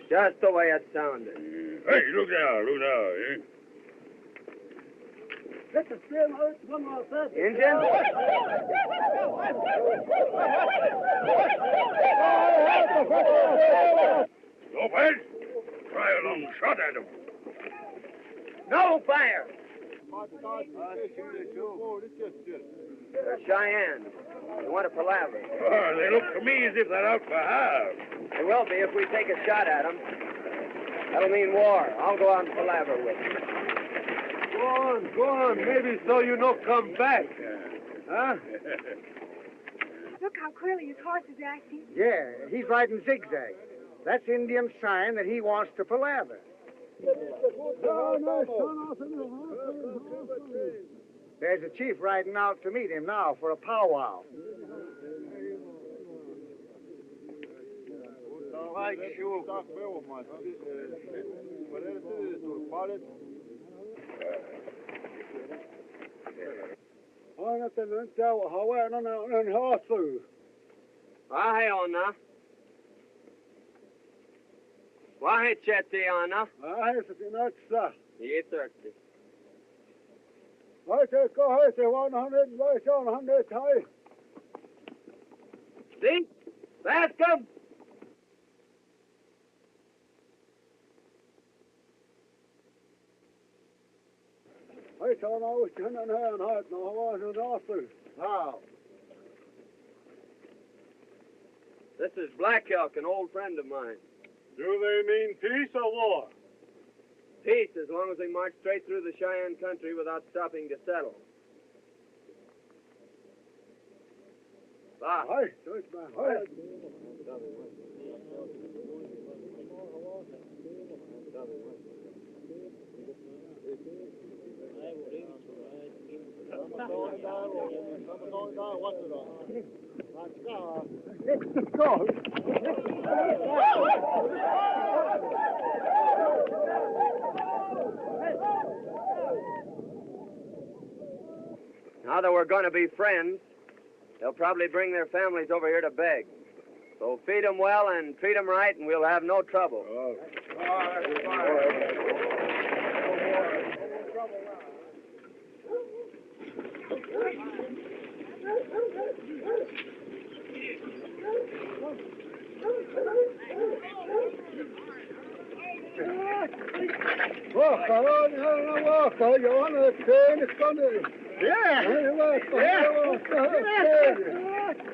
Just the way it sounded. Hey, look now, eh? Let the stream out one more time. Injun? Lopez, try a long shot at him. No fire! They're Cheyenne. They want a palaver. Oh, they look to me as if they're out for half. They will be if we take a shot at them. That'll mean war. I'll go out and palaver with them. Go on. Maybe so you no come back. Huh? Look how queerly his horse is acting. Yeah, he's riding zigzag. That's Indian sign that he wants to palaver. There's a chief riding out to meet him now for a powwow. Ahai, Ona. Why, Chetiana? Ai, se sinatsa. Ye thirsty. Ai, se kohai, se 100, vai se on 100 high. See? Bascom! Ai, se on auki hänen hän haet, no vaan sen after. How? This is Black Elk, an old friend of mine. Do they mean peace or war? Peace, as long as they march straight through the Cheyenne country without stopping to settle. Bye. Ai, se olisi mä. Ai. Now that we're going to be friends, they'll probably bring their families over here to beg. So feed them well and treat them right, and we'll have no trouble.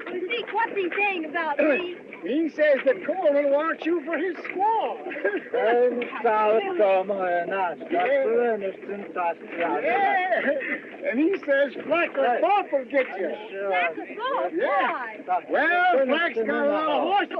Zeke, what's he saying about me? He says that Coleman wants you for his squaw. And he says Black or Bob will get you. Black or Bob? Why? Well, Black's got a lot of horses.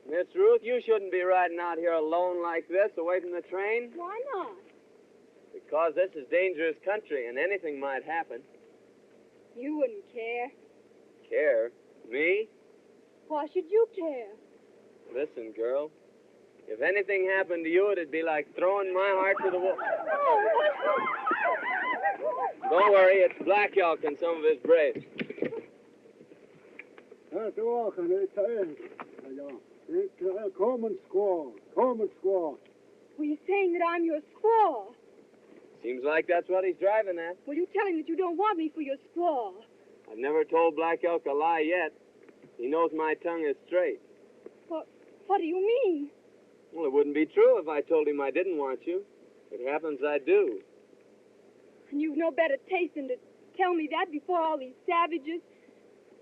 Miss Ruth, you shouldn't be riding out here alone like this, away from the train. Why not? Because this is dangerous country, and anything might happen. You wouldn't care. Care? Me? Why should you care? Listen, girl. If anything happened to you, it'd be like throwing my heart to the wall. Don't worry, it's Black Elk and some of his braves. Coleman squaw. Coleman squaw. Well, you're saying that I'm your squaw. Seems like that's what he's driving at. Well, you tell him that you don't want me for your squaw. I've never told Black Elk a lie yet. He knows my tongue is straight. What do you mean? Well, it wouldn't be true if I told him I didn't want you. It happens I do. And you've no better taste than to tell me that before all these savages?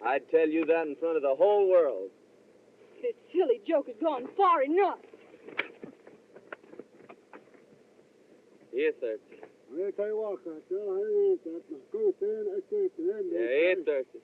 I'd tell you that in front of the whole world. This silly joke has gone far enough. Here, thirsty. Yeah, here, thirsty.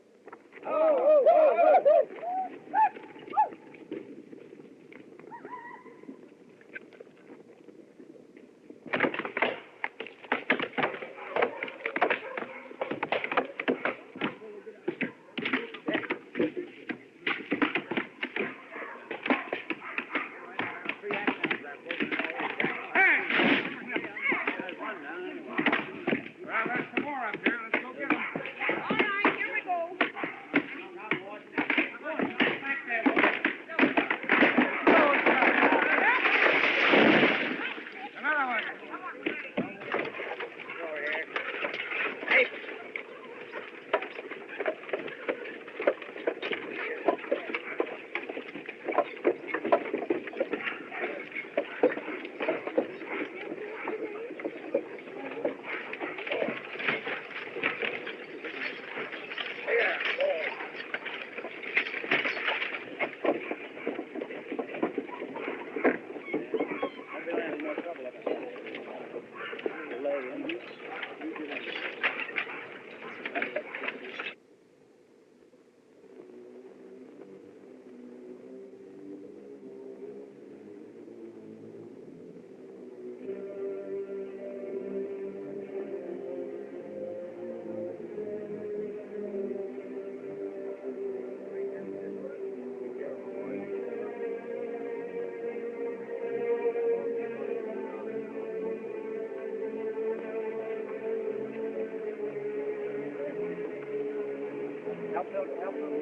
help them.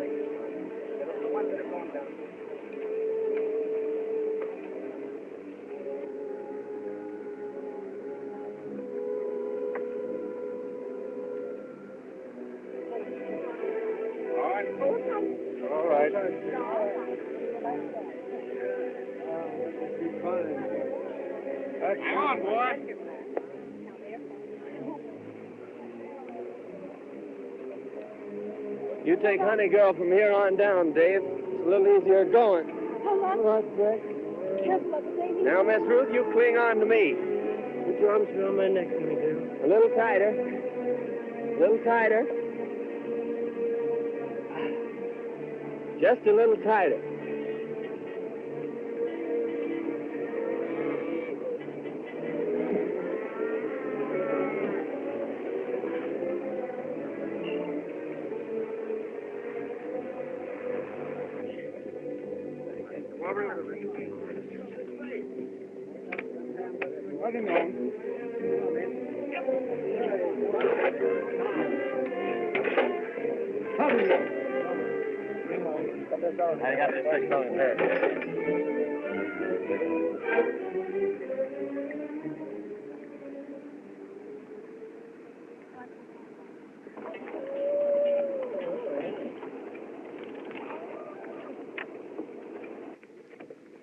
The ones that are going down. All right. Hang on, boy. You take Honey Girl from here on down, Dave. It's a little easier going. Hold on. All right, Breck. Careful up, baby. Now, Miss Ruth, you cling on to me. Put your arms around my neck, honey girl. A little tighter. A little tighter. Just a little tighter. I got this fixed on there.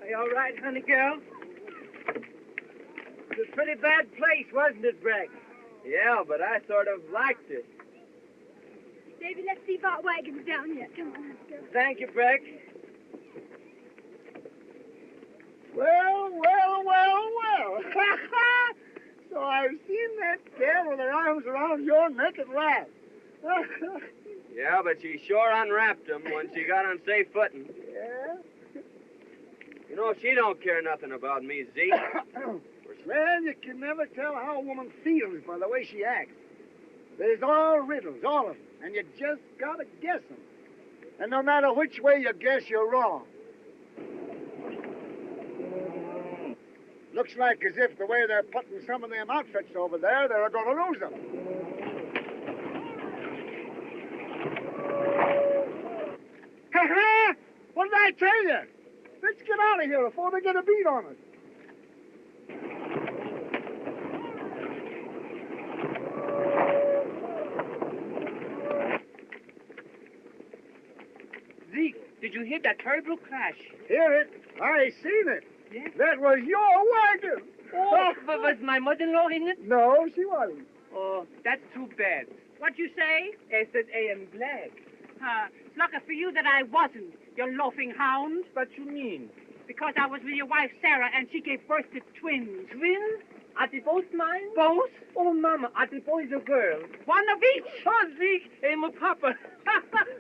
Are you all right, honey girl? It was a pretty bad place, wasn't it, Breck? Yeah, but I sort of liked it. Davy, let's see if our wagon's down yet. Come on, let's go. Thank you, Breck. Well. So I've seen that gal with her arms around your neck at last. Yeah, but she sure unwrapped him when she got on safe footing. Yeah? You know, she don't care nothing about me, Zeke. Well, you can never tell how a woman feels by the way she acts. There's all riddles, all of them, and you just gotta guess them. And no matter which way you guess, you're wrong. Looks like as if the way they're putting some of them outfits over there, they're going to lose them. Ha-ha! What did I tell you? Let's get out of here before they get a beat on us. Zeke, did you hear that terrible crash? Hear it? I seen it. Yeah? That was your wagon. Oh, but was my mother-in-law in it? No, she wasn't. Oh, that's too bad. What you say? I said I am glad. It's lucky for you that I wasn't, you loafing hound. What you mean? Because I was with your wife, Sarah, and she gave birth to twins. Twins? Are they both mine? Both? Oh, Mama, are they boys or girls? One of each. Oh, Zeke, I'm a papa.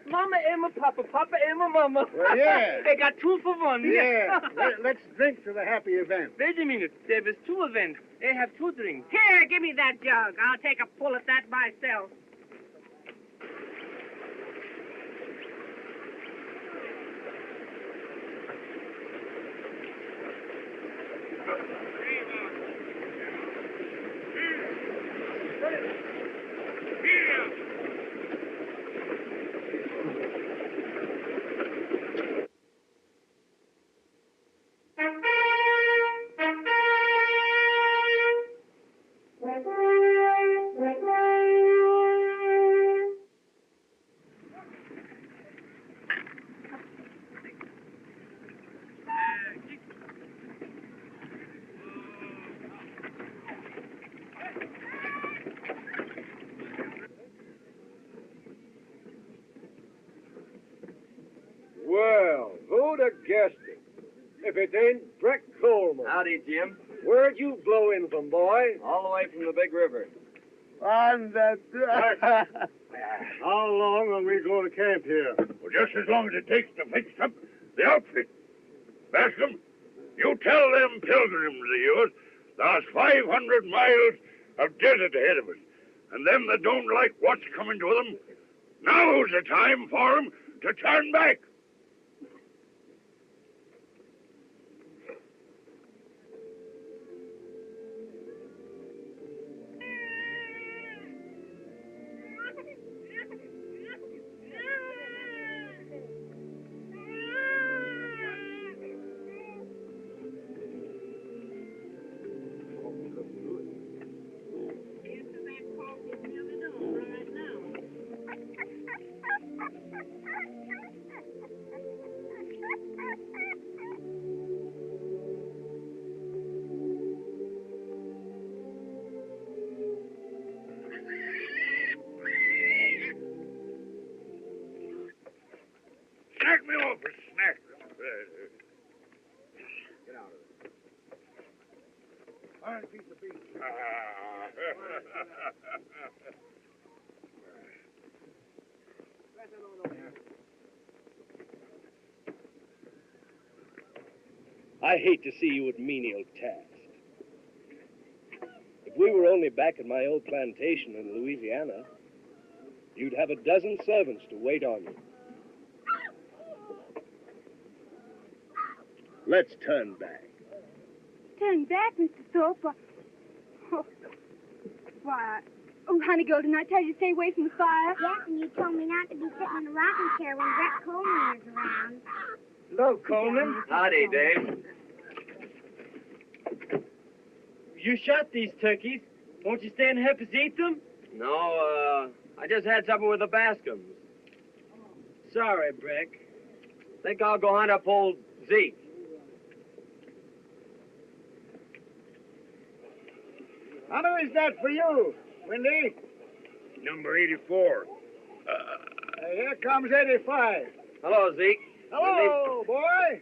Mama, I'm a papa. Papa, I'm a mama. Well, yeah. I got 2 for 1. Yeah. Let's drink to the happy event. Wait a minute. There was 2 events. I have 2 drinks. Here, give me that jug. I'll take a pull at that myself. Well, who'd have guessed it? If it ain't Breck Coleman. Howdy, Jim. Where'd you blow in from, boy? All the way from the big river. On that... How long will we go to camp here? Well, just as long as it takes to fix up the outfit. Bascom, you tell them pilgrims of yours there's 500 miles of desert ahead of us. And them that don't like what's coming to them, now's the time for them to turn back. Fine piece of beef. I hate to see you at menial tasks. If we were only back at my old plantation in Louisiana, you'd have a dozen servants to wait on you. Let's turn back. Turn back, Mr. Thorpe. Oh, honey, girl, didn't I tell you to stay away from the fire? Yes, and you told me not to be sitting in a rocking chair when Breck Coleman was around. Hello, Coleman. Howdy, Dave. You shot these turkeys. Won't you stay and help us eat them? No, I just had supper with the Bascom's. Sorry, Breck. Think I'll go hunt up old Zeke. How many is that for you, Windy? Number 84. Here comes 85. Hello, Zeke. Hello, boy.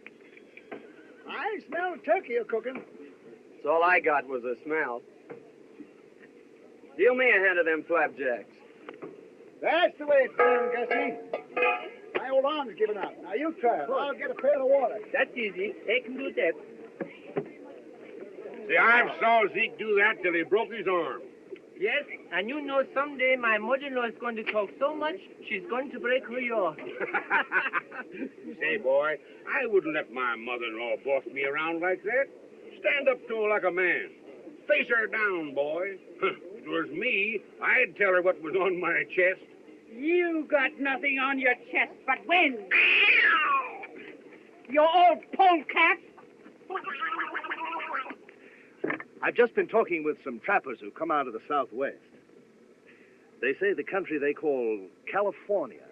I smell turkey you're cooking. That's all I got was a smell. Deal me a hand of them flapjacks. That's the way it's done, Gussie. My old arm's giving out. Now you try it. I'll get a pail of water. That's easy. They can do that. See, I saw Zeke do that till he broke his arm. Yes, and you know someday my mother-in-law is going to talk so much, she's going to break her yaw. Say, boy, I wouldn't let my mother-in-law boss me around like that. Stand up to her like a man. Face her down, boy. If it was me, I'd tell her what was on my chest. You got nothing on your chest but wind. You old polecat. I've just been talking with some trappers who come out of the Southwest. They say the country they call California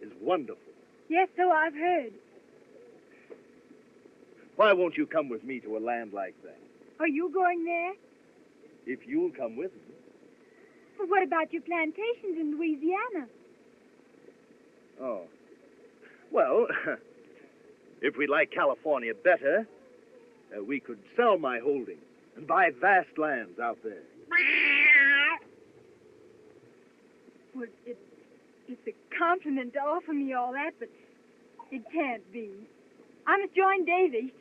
is wonderful. Yes, so I've heard. Why won't you come with me to a land like that? Are you going there? If you'll come with me. But what about your plantations in Louisiana? Oh. Well, if we like California better, we could sell my holdings and buy vast lands out there. Well, it's a compliment to offer me all that, but it can't be. I must join Davy.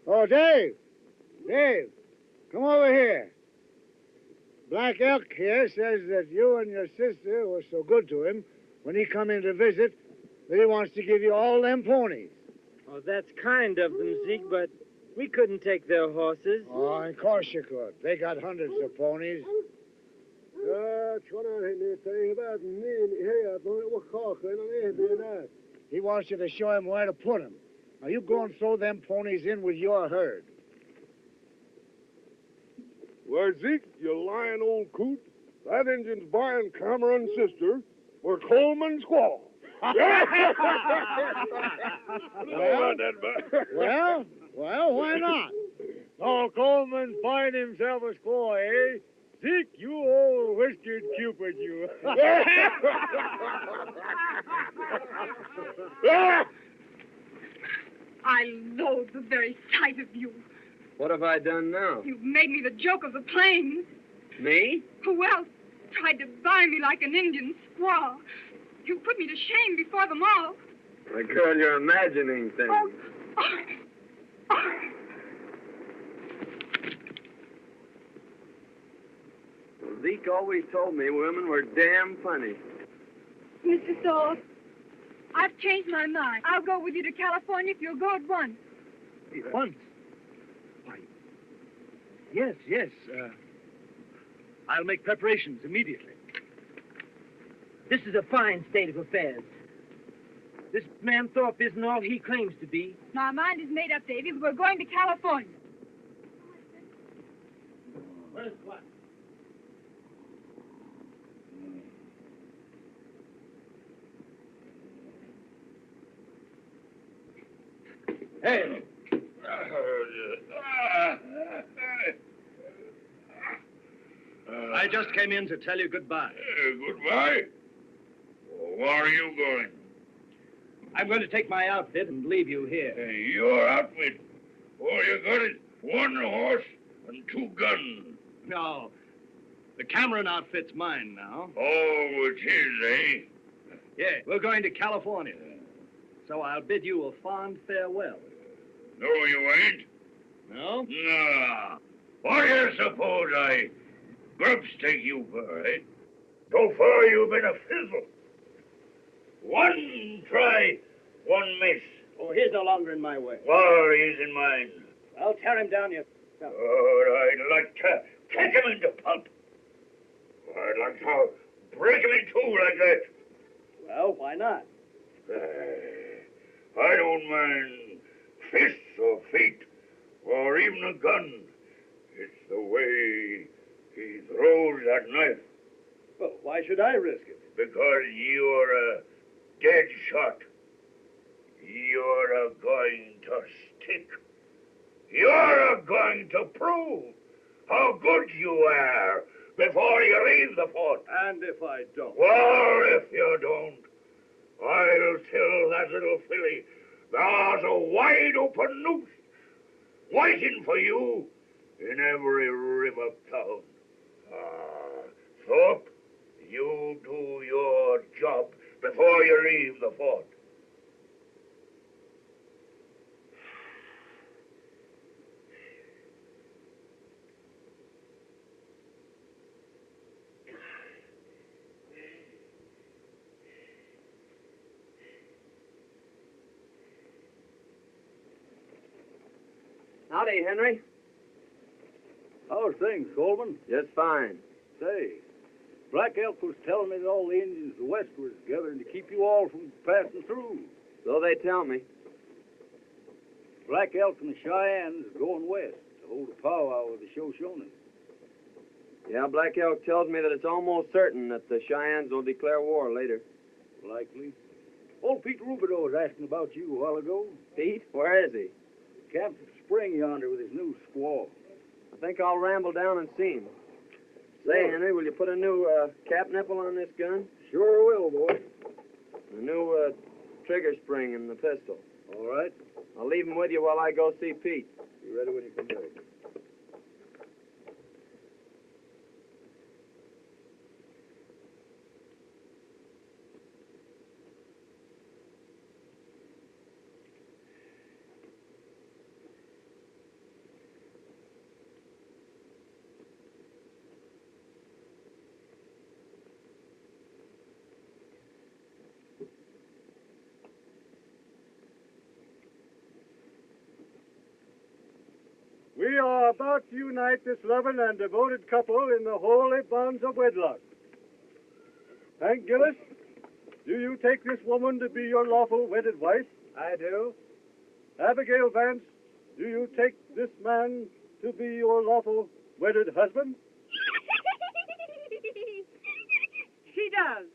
Oh, Dave. Dave, come over here. Black Elk here says that you and your sister were so good to him when he come in to visit that he wants to give you all them ponies. Oh, that's kind of them, Zeke, but we couldn't take their horses. Oh, of course you could. They got hundreds of ponies. He wants you to show him where to put them. Now, you go and throw them ponies in with your herd. Why, Zeke, you lying old coot. That Injun's buying Cameron's sister for Coleman's squaw. Well, why not? Oh, Coleman's buying himself a squaw, eh? Zeke, you old whiskered Cupid, you. I loathe the very sight of you. What have I done now? You've made me the joke of the plains. Me? Who else tried to buy me like an Indian squaw? You put me to shame before them all. My girl, you're imagining things. Zeke always told me women were damn funny. Mr. Thorpe, I've changed my mind. I'll go with you to California if you'll go at once. Once? Why, yes. I'll make preparations immediately. This is a fine state of affairs. This man Thorpe isn't all he claims to be. My mind is made up, Davy. We're going to California. Where's what? Hey! I just came in to tell you goodbye. Goodbye? Where are you going? I'm going to take my outfit and leave you here. Your outfit? Oh, you got it? 1 horse and 2 guns. No. The Cameron outfit's mine now. Oh, it's his, eh? Yeah, we're going to California. So I'll bid you a fond farewell. No, you ain't. No? Nah. What do you suppose I grubs take you for, eh? So far you've been a fizzle. 1 try, 1 miss. Oh, he's no longer in my way. Well, he's in mine. I'll tear him down, you... Oh, I'd like to kick him into pulp. I'd like to break him in two like that. Well, why not? I don't mind fists or feet or even a gun. It's the way he throws that knife. Well, why should I risk it? Because you're a dead shot. You're going to stick. You're going to prove how good you are before you leave the fort. And if I don't? Well, if you don't, I'll tell that little filly there's a wide open noose waiting for you in every river town. Thorpe, you do your job before you leave the fort. Howdy, Henry. How's things, Coleman? Just fine. Say, Black Elk was telling me that all the Indians of the West were gathering to keep you all from passing through. So they tell me. Black Elk and the Cheyennes are going west to hold a powwow with the Shoshones. Yeah, Black Elk tells me that it's almost certain that the Cheyennes will declare war later. Likely. Old Pete Rubidoux was asking about you a while ago. Pete? Where is he? Camped at the spring yonder with his new squaw. I think I'll ramble down and see him. Say, Henry, will you put a new cap nipple on this gun? Sure will, boy. A new trigger spring in the pistol. All right. I'll leave him with you while I go see Pete. You ready when you come back? We are about to unite this loving and devoted couple in the holy bonds of wedlock. Hank Gillis, do you take this woman to be your lawful wedded wife? I do. Abigail Vance, do you take this man to be your lawful wedded husband? She does.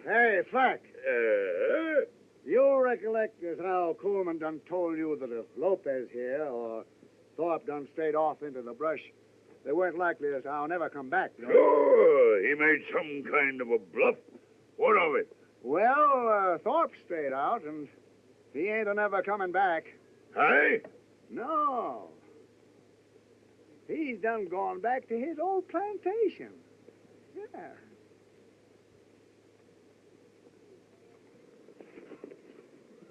Hey, Flack. You recollect as how Coleman done told you that if Lopez here or Thorpe done strayed off into the brush, they weren't likely as how never come back, no? Sure, he made some kind of a bluff. What of it? Well, Thorpe strayed out, and he ain't a-never coming back. Hey? No. He's done gone back to his old plantation. Yeah.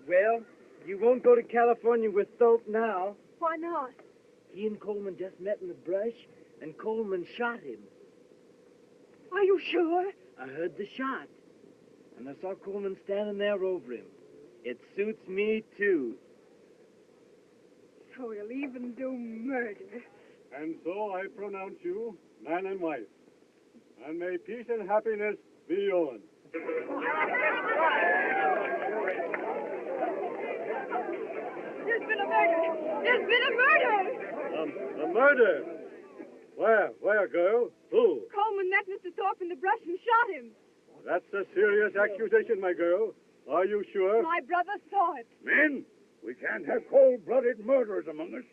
Well, you won't go to California with Thorpe now. Why not? He and Coleman just met in the brush, and Coleman shot him. Are you sure? I heard the shot, and I saw Coleman standing there over him. It suits me, too. So he'll even do murder. And so I pronounce you man and wife. And may peace and happiness be yours. There's been a murder! There's been a murder! A murder? Where, girl? Who? Coleman met Mr. Thorpe in the brush and shot him. That's a serious accusation, my girl. Are you sure? My brother saw it. Men, we can't have cold-blooded murderers among us.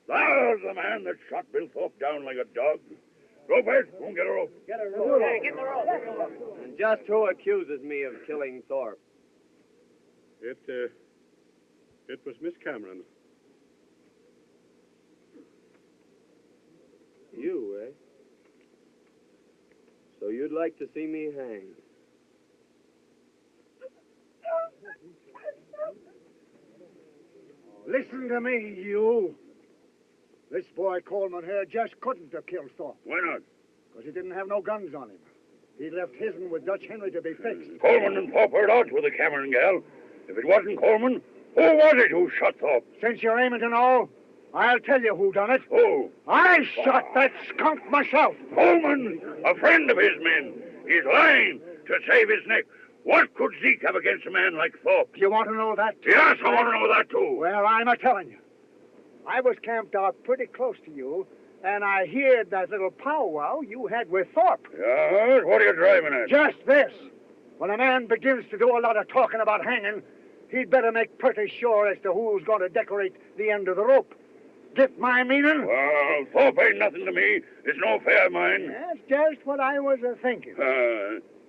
There's the man that shot Bill Thorpe down like a dog. Go, Bert. Go and get a rope. Get a rope. Hey, get the rope. And just who accuses me of killing Thorpe? It was Miss Cameron. You, eh? So you'd like to see me hanged? Listen to me, you. This boy Coleman here just couldn't have killed Thorpe. Why not? Because he didn't have no guns on him. He left his'n with Dutch Henry to be fixed. Coleman and Thorpe heard out with the Cameron gal. If it wasn't Coleman, who was it who shot Thorpe? Since you're aiming to know, I'll tell you who done it. Who? I shot that skunk myself. Coleman, a friend of his men. He's lying to save his neck. What could Zeke have against a man like Thorpe? Do you want to know that? Yes, I want to know that, too. Well, I'm a-telling you. I was camped out pretty close to you, and I heard that little powwow you had with Thorpe. Yes? What are you driving at? Just this. When a man begins to do a lot of talking about hanging, he'd better make pretty sure as to who's going to decorate the end of the rope. Get my meaning? Well, Thorpe ain't nothing to me. It's no affair of mine. That's just what I was a-thinking.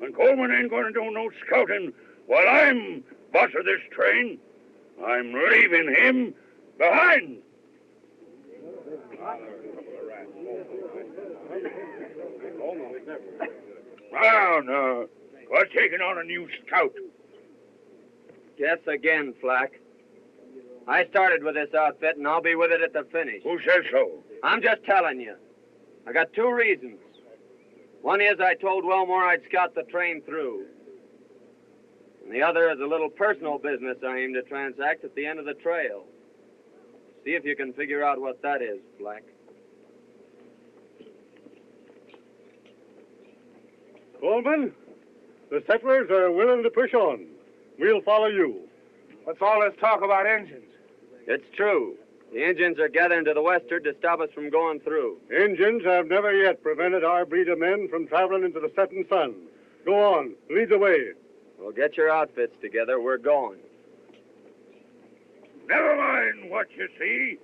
And Coleman ain't going to do no scouting while I'm boss of this train. I'm leaving him behind. No. We're taking on a new scout. Guess again, Flack. I started with this outfit, and I'll be with it at the finish. Who says so? I'm just telling you. I got two reasons. One is I told Wellmore I'd scout the train through. And the other is a little personal business I aim to transact at the end of the trail. See if you can figure out what that is, Flack. Coleman, the settlers are willing to push on. We'll follow you. What's all this talk about engines? It's true. The Indians are gathering to the westward to stop us from going through. Indians have never yet prevented our breed of men from traveling into the setting sun. Go on, lead the way. Well, get your outfits together. We're going. Never mind what you see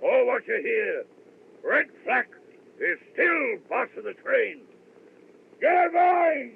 or what you hear. Red Flack is still boss of the train. Get going!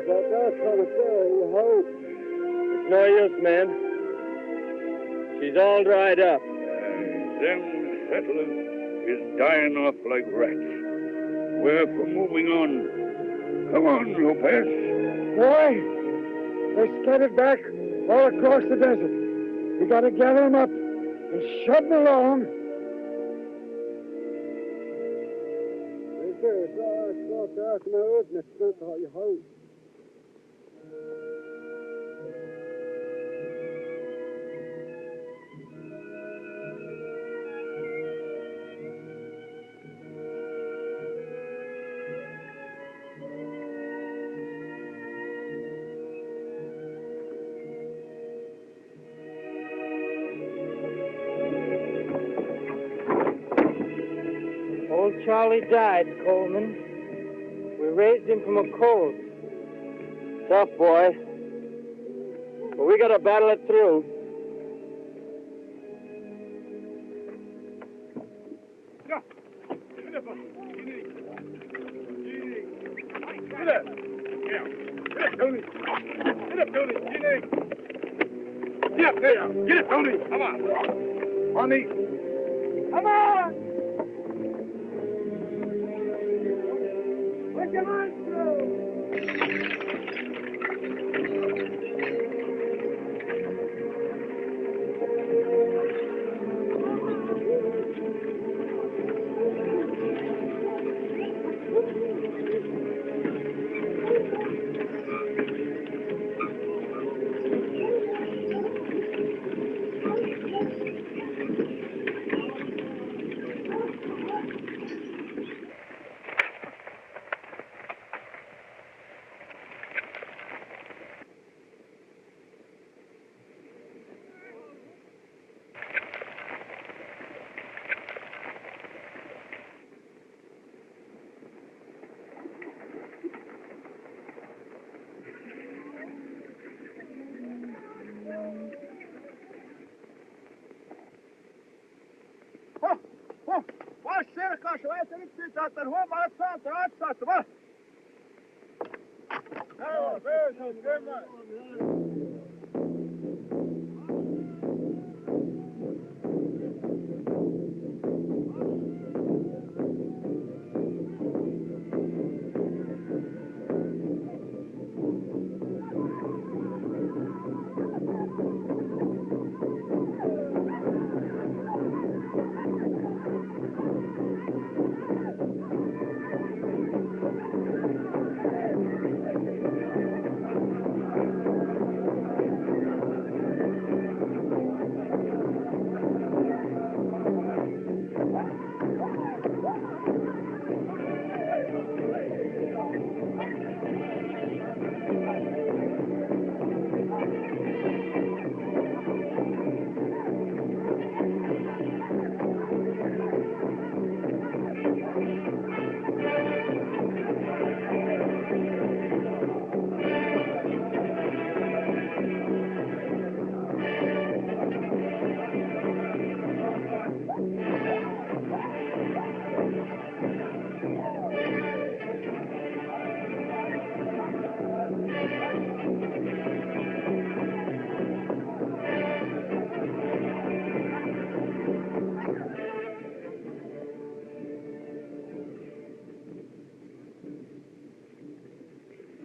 but that's what it says, you hope. It's no use, man. She's all dried up. Them settlers is dying off like rats. We're for moving on. Come on, Lopez. Boy, they're scattered back all across the desert. We gotta gather them up and shove them along. It's not dark now, isn't it? That's all you hope. Old Charlie died, Coleman. We raised him from a colt. Tough boy. But we gotta battle it through. Get up! Yeah. Get up, Tony! Get up, Tony! Get up there! Get up, Tony! Come on! On me! Come on! Put your mind through!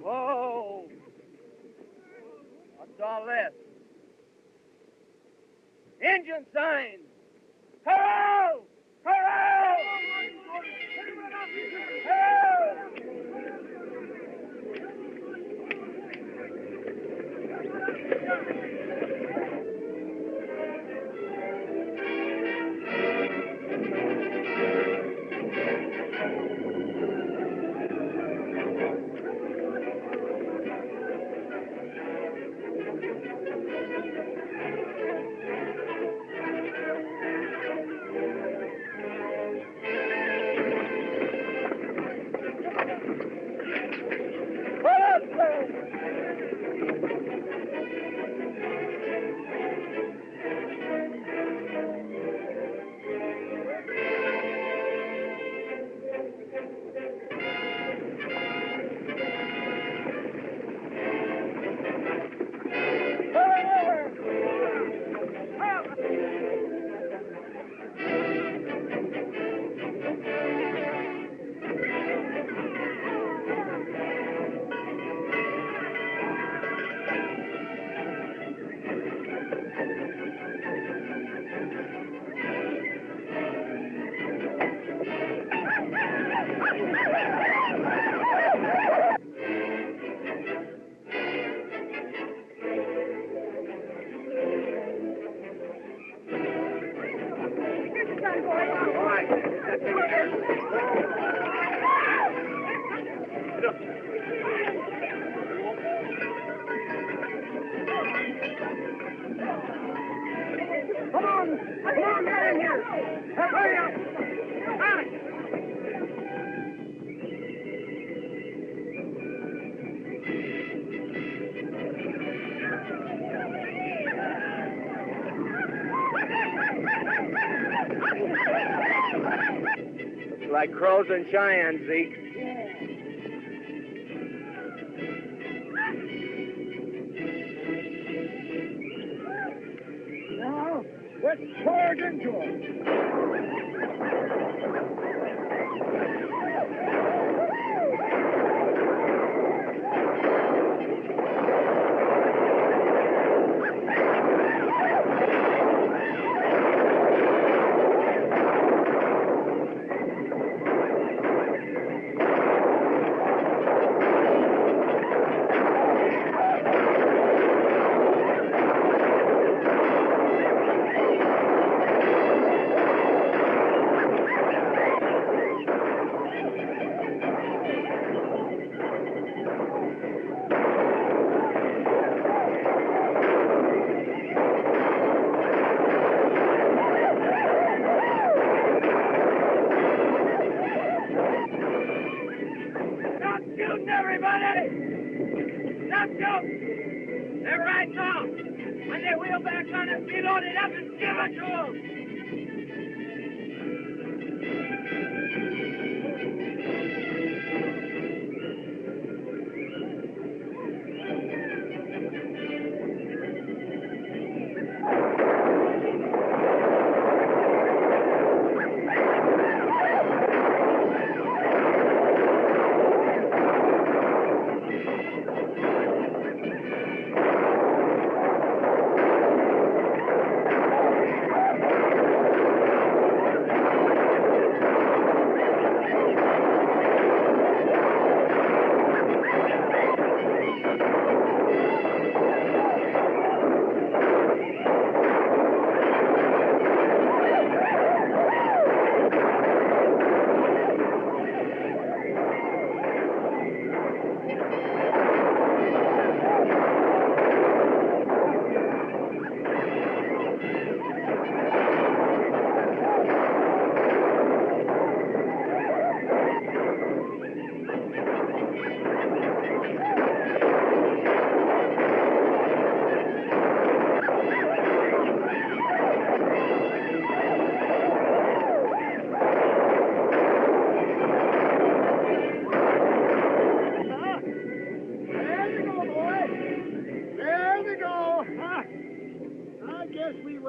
Whoa! What's all this? Engine signs! Hello! Hello! Hello! Come on, get in here. Hurry up. Looks like crows and Cheyennes, Zeke. Now, let's charge into them.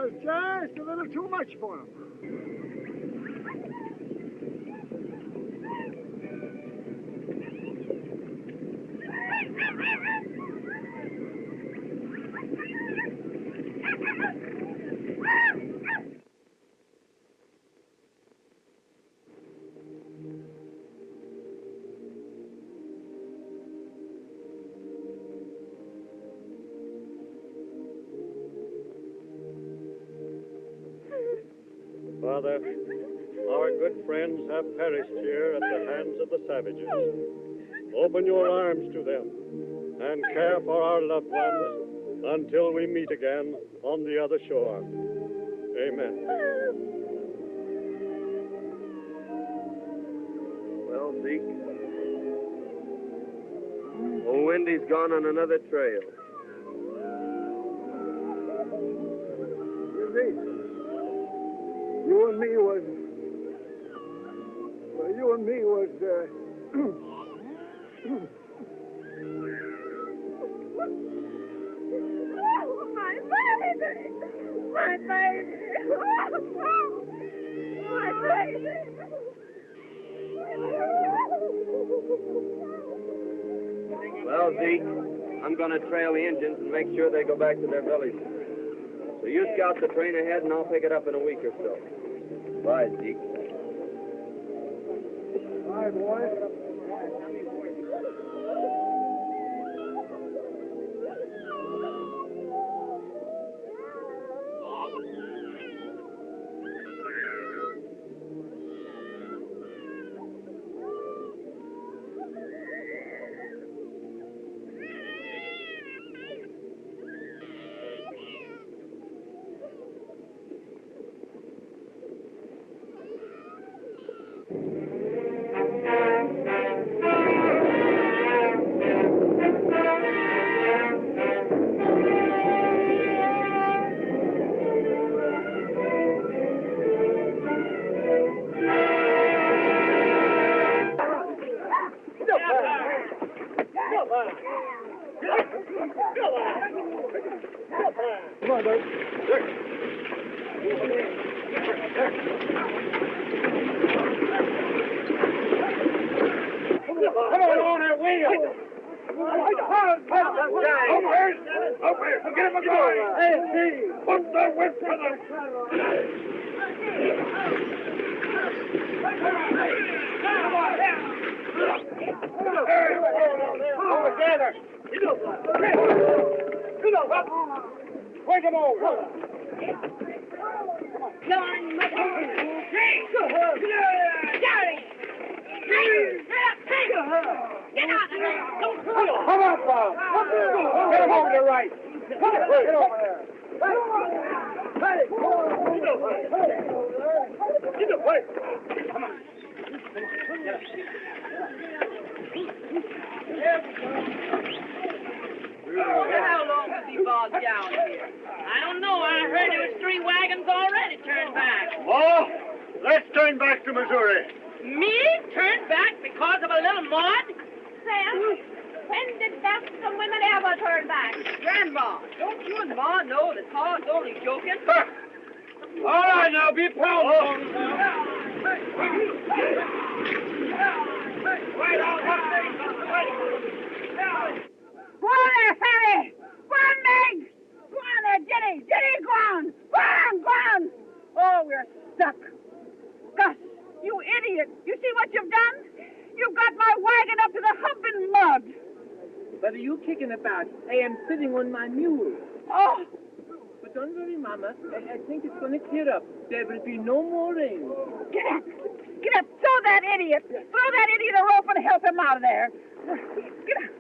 Just a little too much for him. Father, our good friends have perished here at the hands of the savages. Open your arms to them and care for our loved ones until we meet again on the other shore. Amen. Well, Zeke, old Wendy's gone on another trail. You and me was... Well, you and me was, My baby! My baby! My baby! Well, Zeke, I'm going to trail the Indians and make sure they go back to their villages. So you scout the train ahead, and I'll pick it up in a week or so. Bye, Zeke. Bye, boy. Get him a going! Put the whip to the... Together! Bring him over! Come on, mother. Jerry! Get out of there! Come on, Bob! Get him over to the right! Get over there! Hey! Get the place! Come on! How long was he bogged down here? I don't know. I heard there was 3 wagons already turned back. Oh, let's turn back to Missouri. Me? Turned back because of a little mud? Sam, when did some women ever turn back? Grandma, don't you and Ma know that Pa's only joking? All right, now, be pounding. Go on there, Fanny! Go on, Meg! Go on there, Jenny! Jenny, go on! Go on, go on! Oh, we're stuck. Gus, you idiot! You see what you've done? You've got my wagon up to the hump in mud. What are you kicking about? I am sitting on my mule. Oh! But don't worry, Mama. I think it's going to clear up. There will be no more rain. Get up! Get up! Throw that idiot! Throw that idiot a rope and help him out of there. Get up!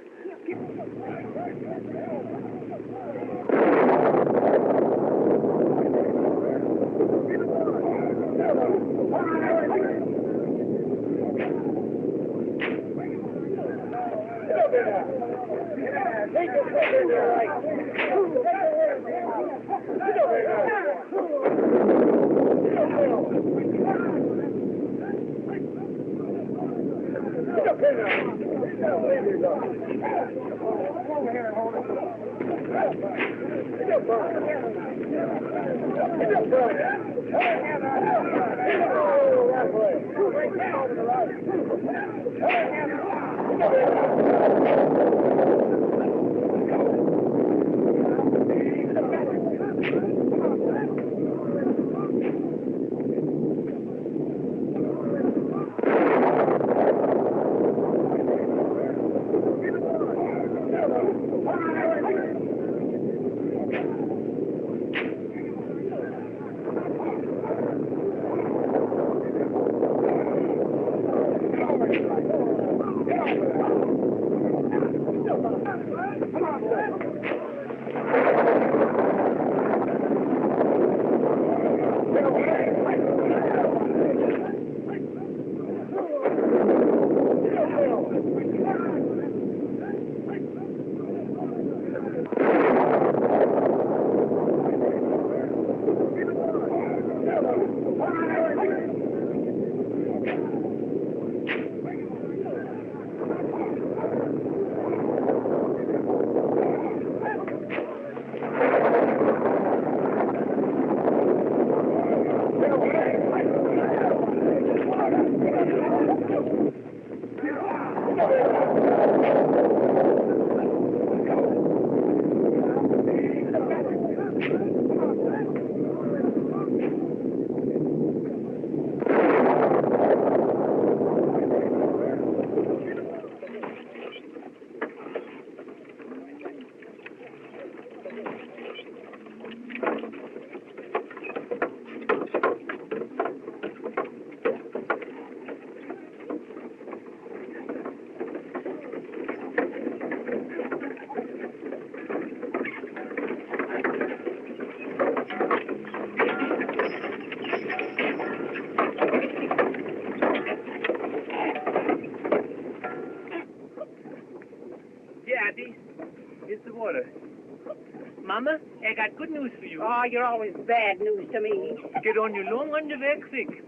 Mama, I got good news for you. Oh, you're always bad news to me. Get on your long underwear quick.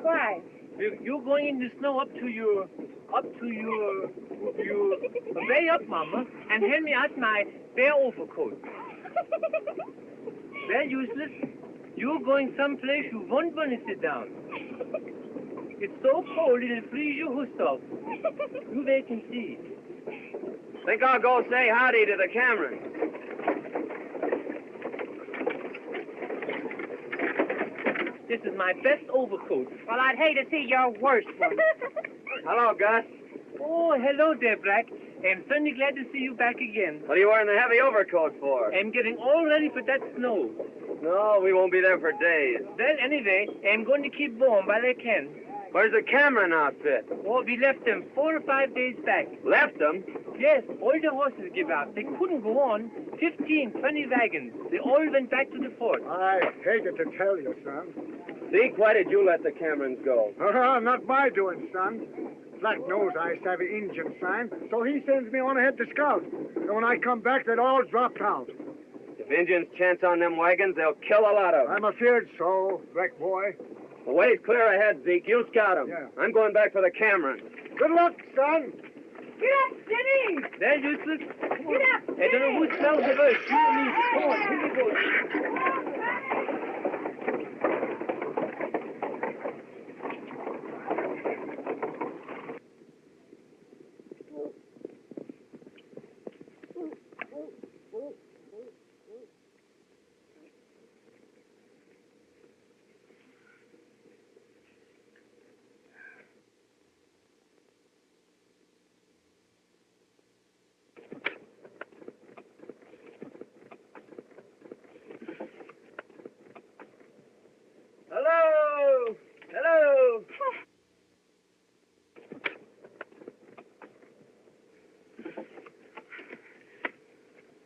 Why? You're going in the snow up to your, way up, Mama, and hand me out my bear overcoat. Very useless. You're going someplace you won't want to sit down. It's so cold it'll freeze your hoofs off. You wait and see. Think I'll go say howdy to the Camerons. This is my best overcoat. Well, I'd hate to see your worst one. Hello, Gus. Oh, hello there, Breck. I'm certainly glad to see you back again. What are you wearing the heavy overcoat for? I'm getting all ready for that snow. No, we won't be there for days. Well, anyway, I'm going to keep warm while I can. Where's the Cameron outfit? Oh, we left them 4 or 5 days back. Left them? Yes, all the horses give out. They couldn't go on. 15, 20 wagons. They all went back to the fort. I hated to tell you, son. Zeke, why did you let the Camerons go? Not my doing, son. Black knows I have an Injun sign, so he sends me on ahead to scout. And when I come back, they'd all dropped out. If Indians chance on them wagons, they'll kill a lot of them. I'm afeard so, Breck boy. The way's clear ahead, Zeke. You scout them. Yeah. I'm going back for the Camerons. Good luck, son. Get up, Jenny! They're useless. Get up! I don't know who smells the worst. You or me. Come on, here we go. Hello! Hello!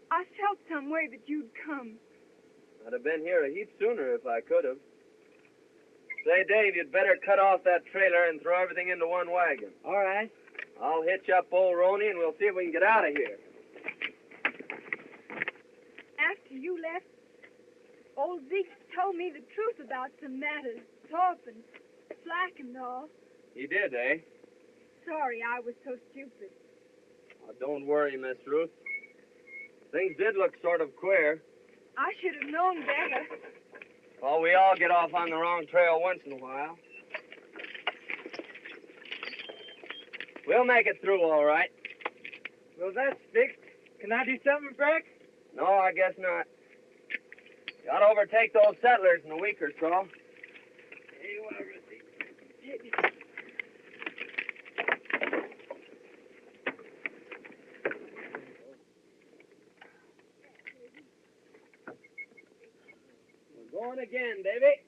I felt some way that you'd come. I'd have been here a heap sooner if I could have. Say, Dave, you'd better cut off that trailer and throw everything into one wagon. All right. I'll hitch up old Roney and we'll see if we can get out of here. After you left, old Zeke told me the truth about some matters. Thorpe and Slack and all. He did, eh? Sorry I was so stupid. Oh, don't worry, Miss Ruth. Things did look sort of queer. I should have known better. Well, we all get off on the wrong trail once in a while. We'll make it through all right. Well, that's fixed. Can I do something, Breck? No, I guess not. Got to overtake those settlers in a week or so. Here you are, Ruthie. We're going again, baby.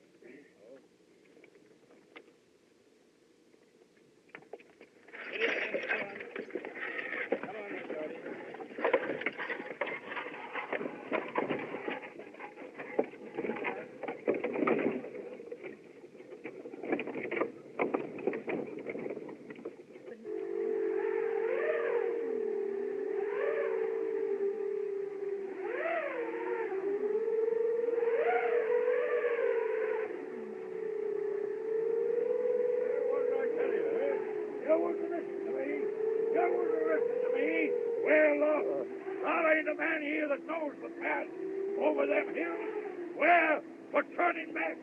Over them hills? Where? For turning back?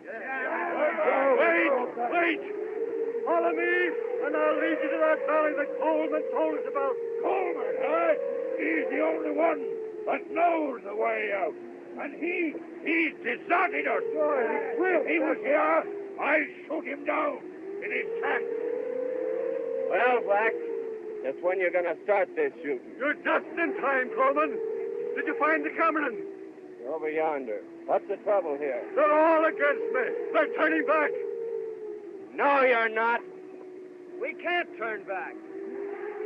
Wait! Follow me, and I'll lead you to that valley that Coleman told us about. Coleman, eh? He's the only one that knows the way out. And he's deserted us. If he was here, I'd shoot him down in his tracks. Well, Black, just when you're going to start this shooting? You're just in time, Coleman. Did you find the Cameron? Over yonder. What's the trouble here? They're all against me. They're turning back. No, you're not. We can't turn back.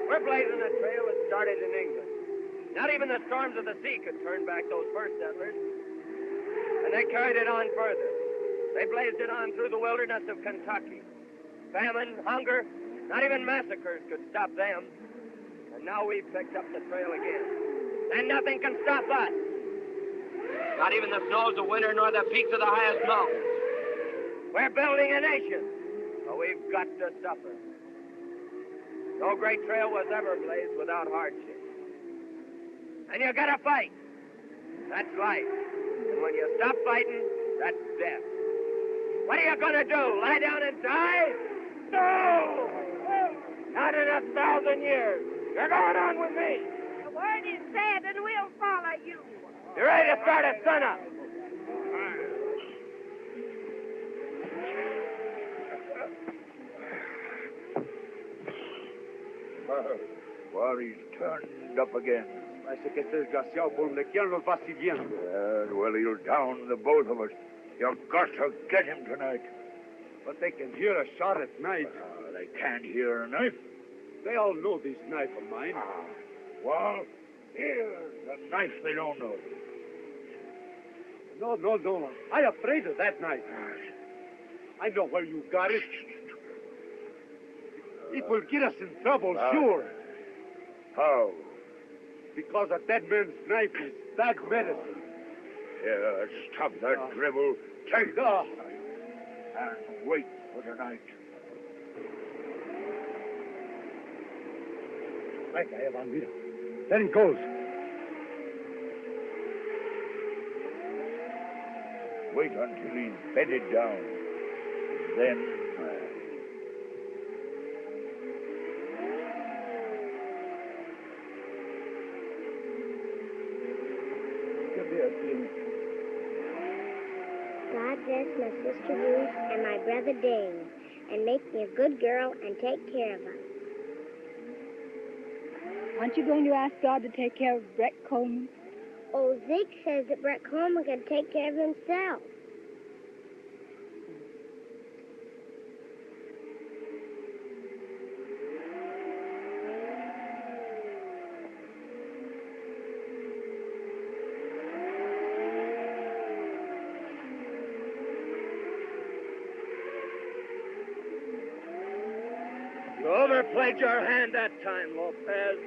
We're blazing a trail that started in England. Not even the storms of the sea could turn back those first settlers. And they carried it on further. They blazed it on through the wilderness of Kentucky. Famine, hunger, not even massacres could stop them. And now we've picked up the trail again. And nothing can stop us. Not even the snows of winter nor the peaks of the highest mountains. We're building a nation, so we've got to suffer. No great trail was ever blazed without hardship. And you gotta fight. That's life. And when you stop fighting, that's death. What are you gonna do? Lie down and die? No! Not in 1,000 years. You're going on with me. Word is said, and we'll follow you. You ready to start at sunup? Well, he's turned up again. Parece que este desgraciado Bolmequian los va siguiendo. Well, he'll down the both of us. You've got to get him tonight. But they can hear a shot at night. They can't hear a knife. They all know this knife of mine. Well, here's a knife they don't know. No. I'm afraid of that knife. I know where you got it. It will get us in trouble, sure. How? Because a dead man's knife is bad medicine. Yeah, stop that dribble. Take No. and wait for the night. Right, Evan, mira. There he goes. Wait until he's bedded down. Then... God bless my sister Ruth and my brother Dave, and make me a good girl and take care of us. Aren't you going to ask God to take care of Breck Coleman? Oh, Zeke says that Breck Coleman can take care of himself. You overplayed your hand that time, Lopez.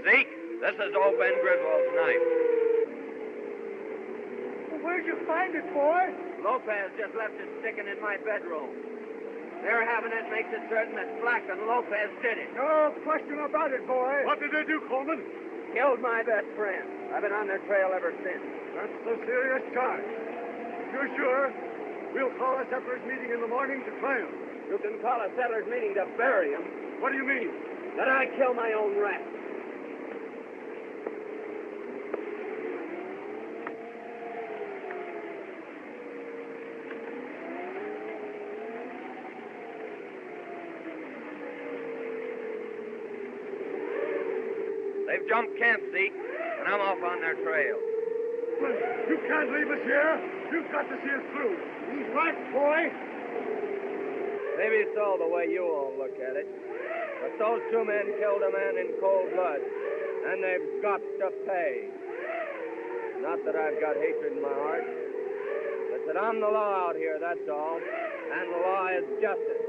Zeke, this is old Ben Griswold's knife. Where'd you find it, boy? Lopez just left it sticking in my bedroom. Their having it makes it certain that Black and Lopez did it. No question about it, boy. What did they do, Coleman? Killed my best friend. I've been on their trail ever since. That's a serious charge. If you're sure, we'll call a settlers' meeting in the morning to try him. You can call a settlers' meeting to bury him. What do you mean? That I kill my own rat. They've jumped camp, Zeke, and I'm off on their trail. Well, you can't leave us here. You've got to see us through. He's right, boy. Maybe so the way you all look at it. But those two men killed a man in cold blood, and they've got to pay. Not that I've got hatred in my heart, but that I'm the law out here, that's all. And the law is justice.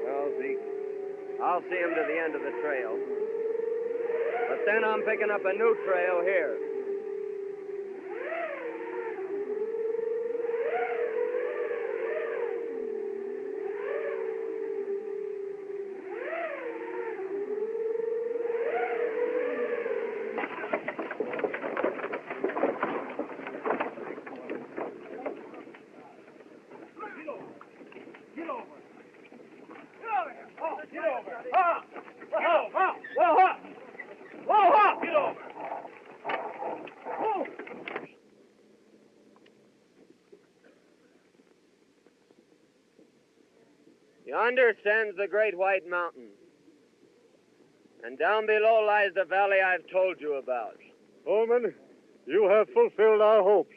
Well, Zeke, I'll see him to the end of the trail. But then I'm picking up a new trail here. Yonder stands the great white mountain. And down below lies the valley I've told you about. Coleman, you have fulfilled our hopes.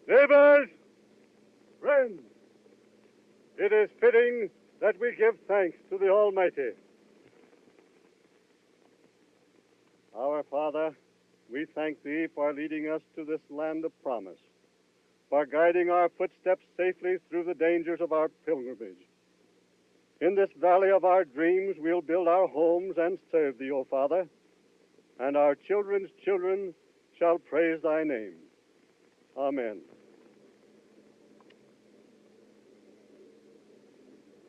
Neighbors, friends, it is fitting that we give thanks to the Almighty. Our Father, we thank Thee for leading us to this land of promise, for guiding our footsteps safely through the dangers of our pilgrimage. In this valley of our dreams, we'll build our homes and serve Thee, O Father, and our children's children shall praise Thy name. Amen.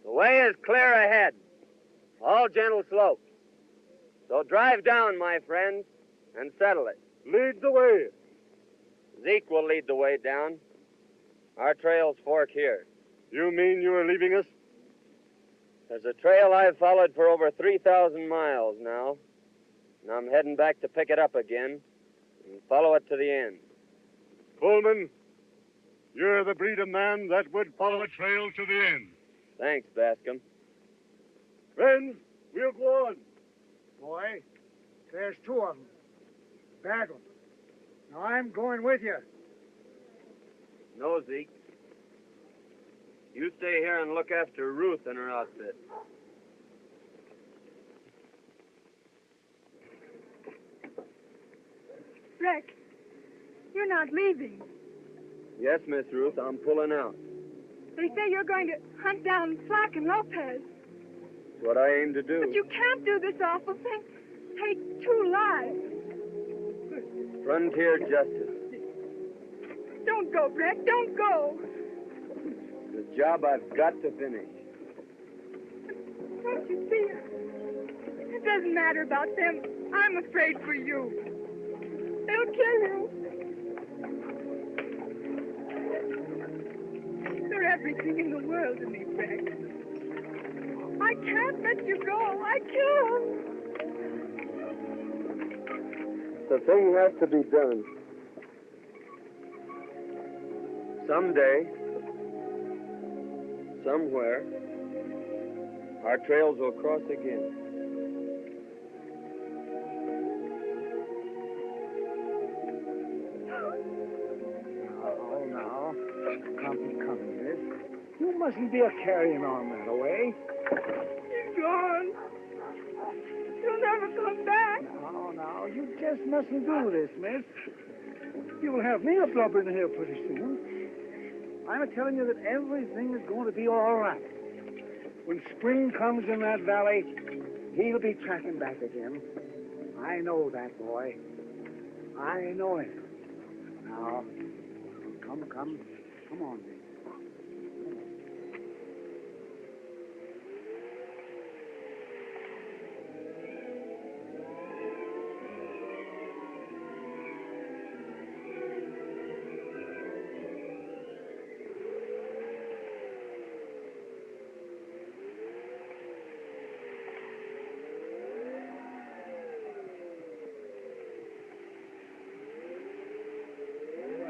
The way is clear ahead. All gentle slopes. So drive down, my friends, and settle it. Lead the way. Zeke will lead the way down. Our trails fork here. You mean you are leaving us? There's a trail I've followed for over 3,000 miles now. And I'm heading back to pick it up again and follow it to the end. Coleman, you're the breed of man that would follow a trail to the end. Thanks, Bascom. Friends, we'll go on. Boy, there's two of them. Bag 'em. Now I'm going with you. No, Zeke. You stay here and look after Ruth and her outfit. Breck, you're not leaving. Yes, Miss Ruth, I'm pulling out. They say you're going to hunt down Flack and Lopez. It's what I aim to do. But you can't do this awful thing. Take 2 lives. Frontier justice. Don't go, Breck. Don't go. The job I've got to finish. Don't you see? It doesn't matter about them. I'm afraid for you. They'll kill you. You're everything in the world to me, Breck. I can't let you go. I can't. The thing has to be done. Someday, somewhere, our trails will cross again. Oh, now. Come, miss. You mustn't be a carrying on that way. He's gone. He'll never come back. Now, you just mustn't do this, miss. You'll have me a blubbering here pretty soon. I'm telling you that everything is going to be all right. When spring comes in that valley, he'll be tracking back again. I know that, boy. I know it. Now, come on, miss.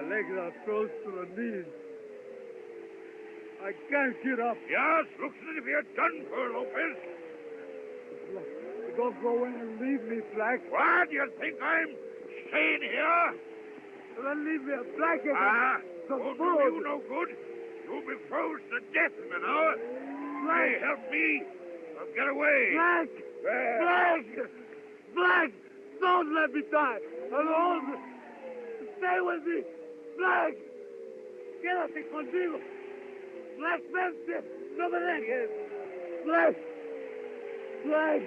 Legs are close to the knees. I can't get up. Yes, looks as if you're done for, Lopez. Don't go in and leave me, Black. What? You think I'm staying here? Then leave me a blanket. Won't do you no good. You'll be froze to death in an hour. Hey, help me. I'll get away. Black! Black! Don't let me die alone. Stay with me. Black! Quédate contigo. Black, vente. No me dejes. Black!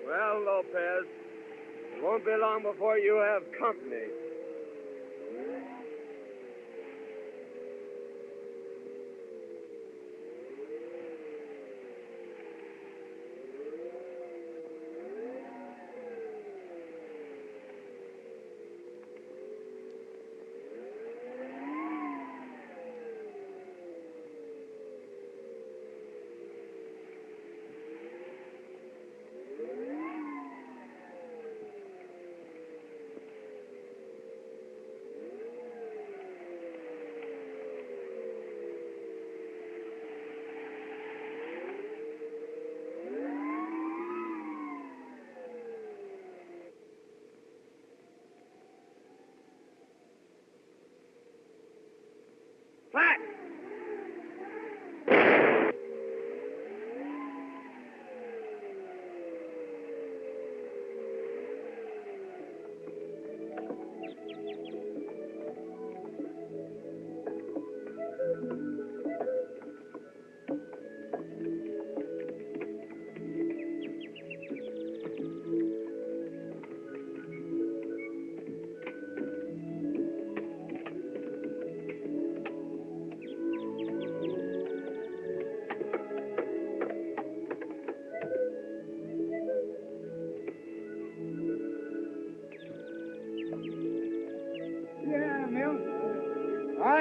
Well, Lopez, it won't be long before you have company.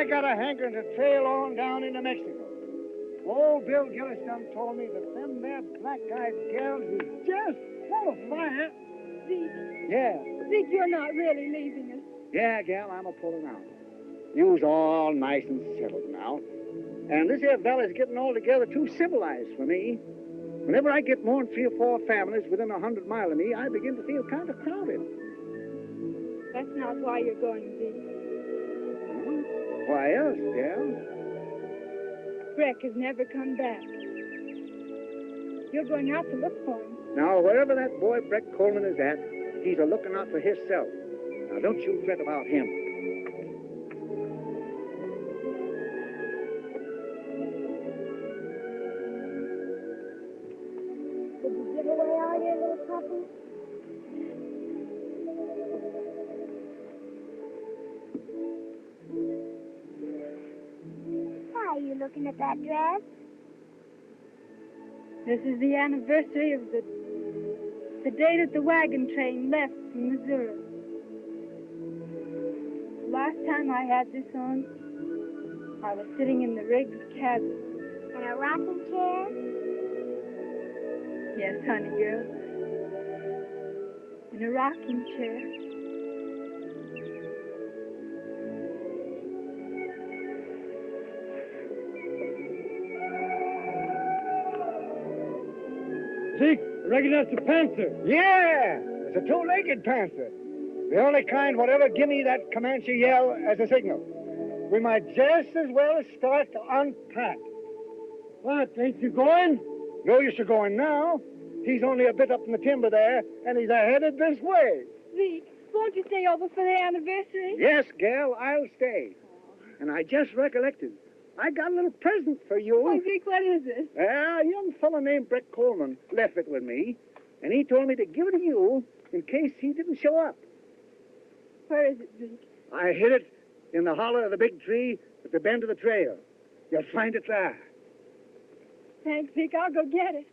got a hankering to trail on down into Mexico. Old Bill Gillis done told me that them there black-eyed gals is just full of fire. Zeke. Yeah. Zeke, you're not really leaving us. Yeah, gal, I'm a-pulling out. You's all nice and settled now. And this here valley's getting altogether too civilized for me. Whenever I get more than 3 or 4 families within 100 miles of me, I begin to feel kind of crowded. That's not why you're going, Zeke. Why else, gal? Breck has never come back. You're going out to look for him. Now, wherever that boy Breck Coleman is at, he's a-looking out for himself. Now, don't you fret about him. Did you give away all your little puppies? Why are you looking at that dress? This is the anniversary of the day that the wagon train left from Missouri. The last time I had this on, I was sitting in the Riggs cabin. In a rocking chair? Yes, honey girl. In a rocking chair. Zeke, I reckon that's a panther. Yeah, it's a 2-legged panther. The only kind whatever give me that Comanche yell as a signal. We might just as well start to unpack. What, ain't you going? No use of going now. He's only a bit up in the timber there, and he's headed this way. Zeke, won't you stay over for the anniversary? Yes, gal, I'll stay. And I just recollected. I got a little present for you. Oh, Zeke, what is it? A young fellow named Breck Coleman left it with me, and he told me to give it to you in case he didn't show up. Where is it, Zeke? I hid it in the hollow of the big tree at the bend of the trail. You'll find it there. Thanks, Zeke. I'll go get it.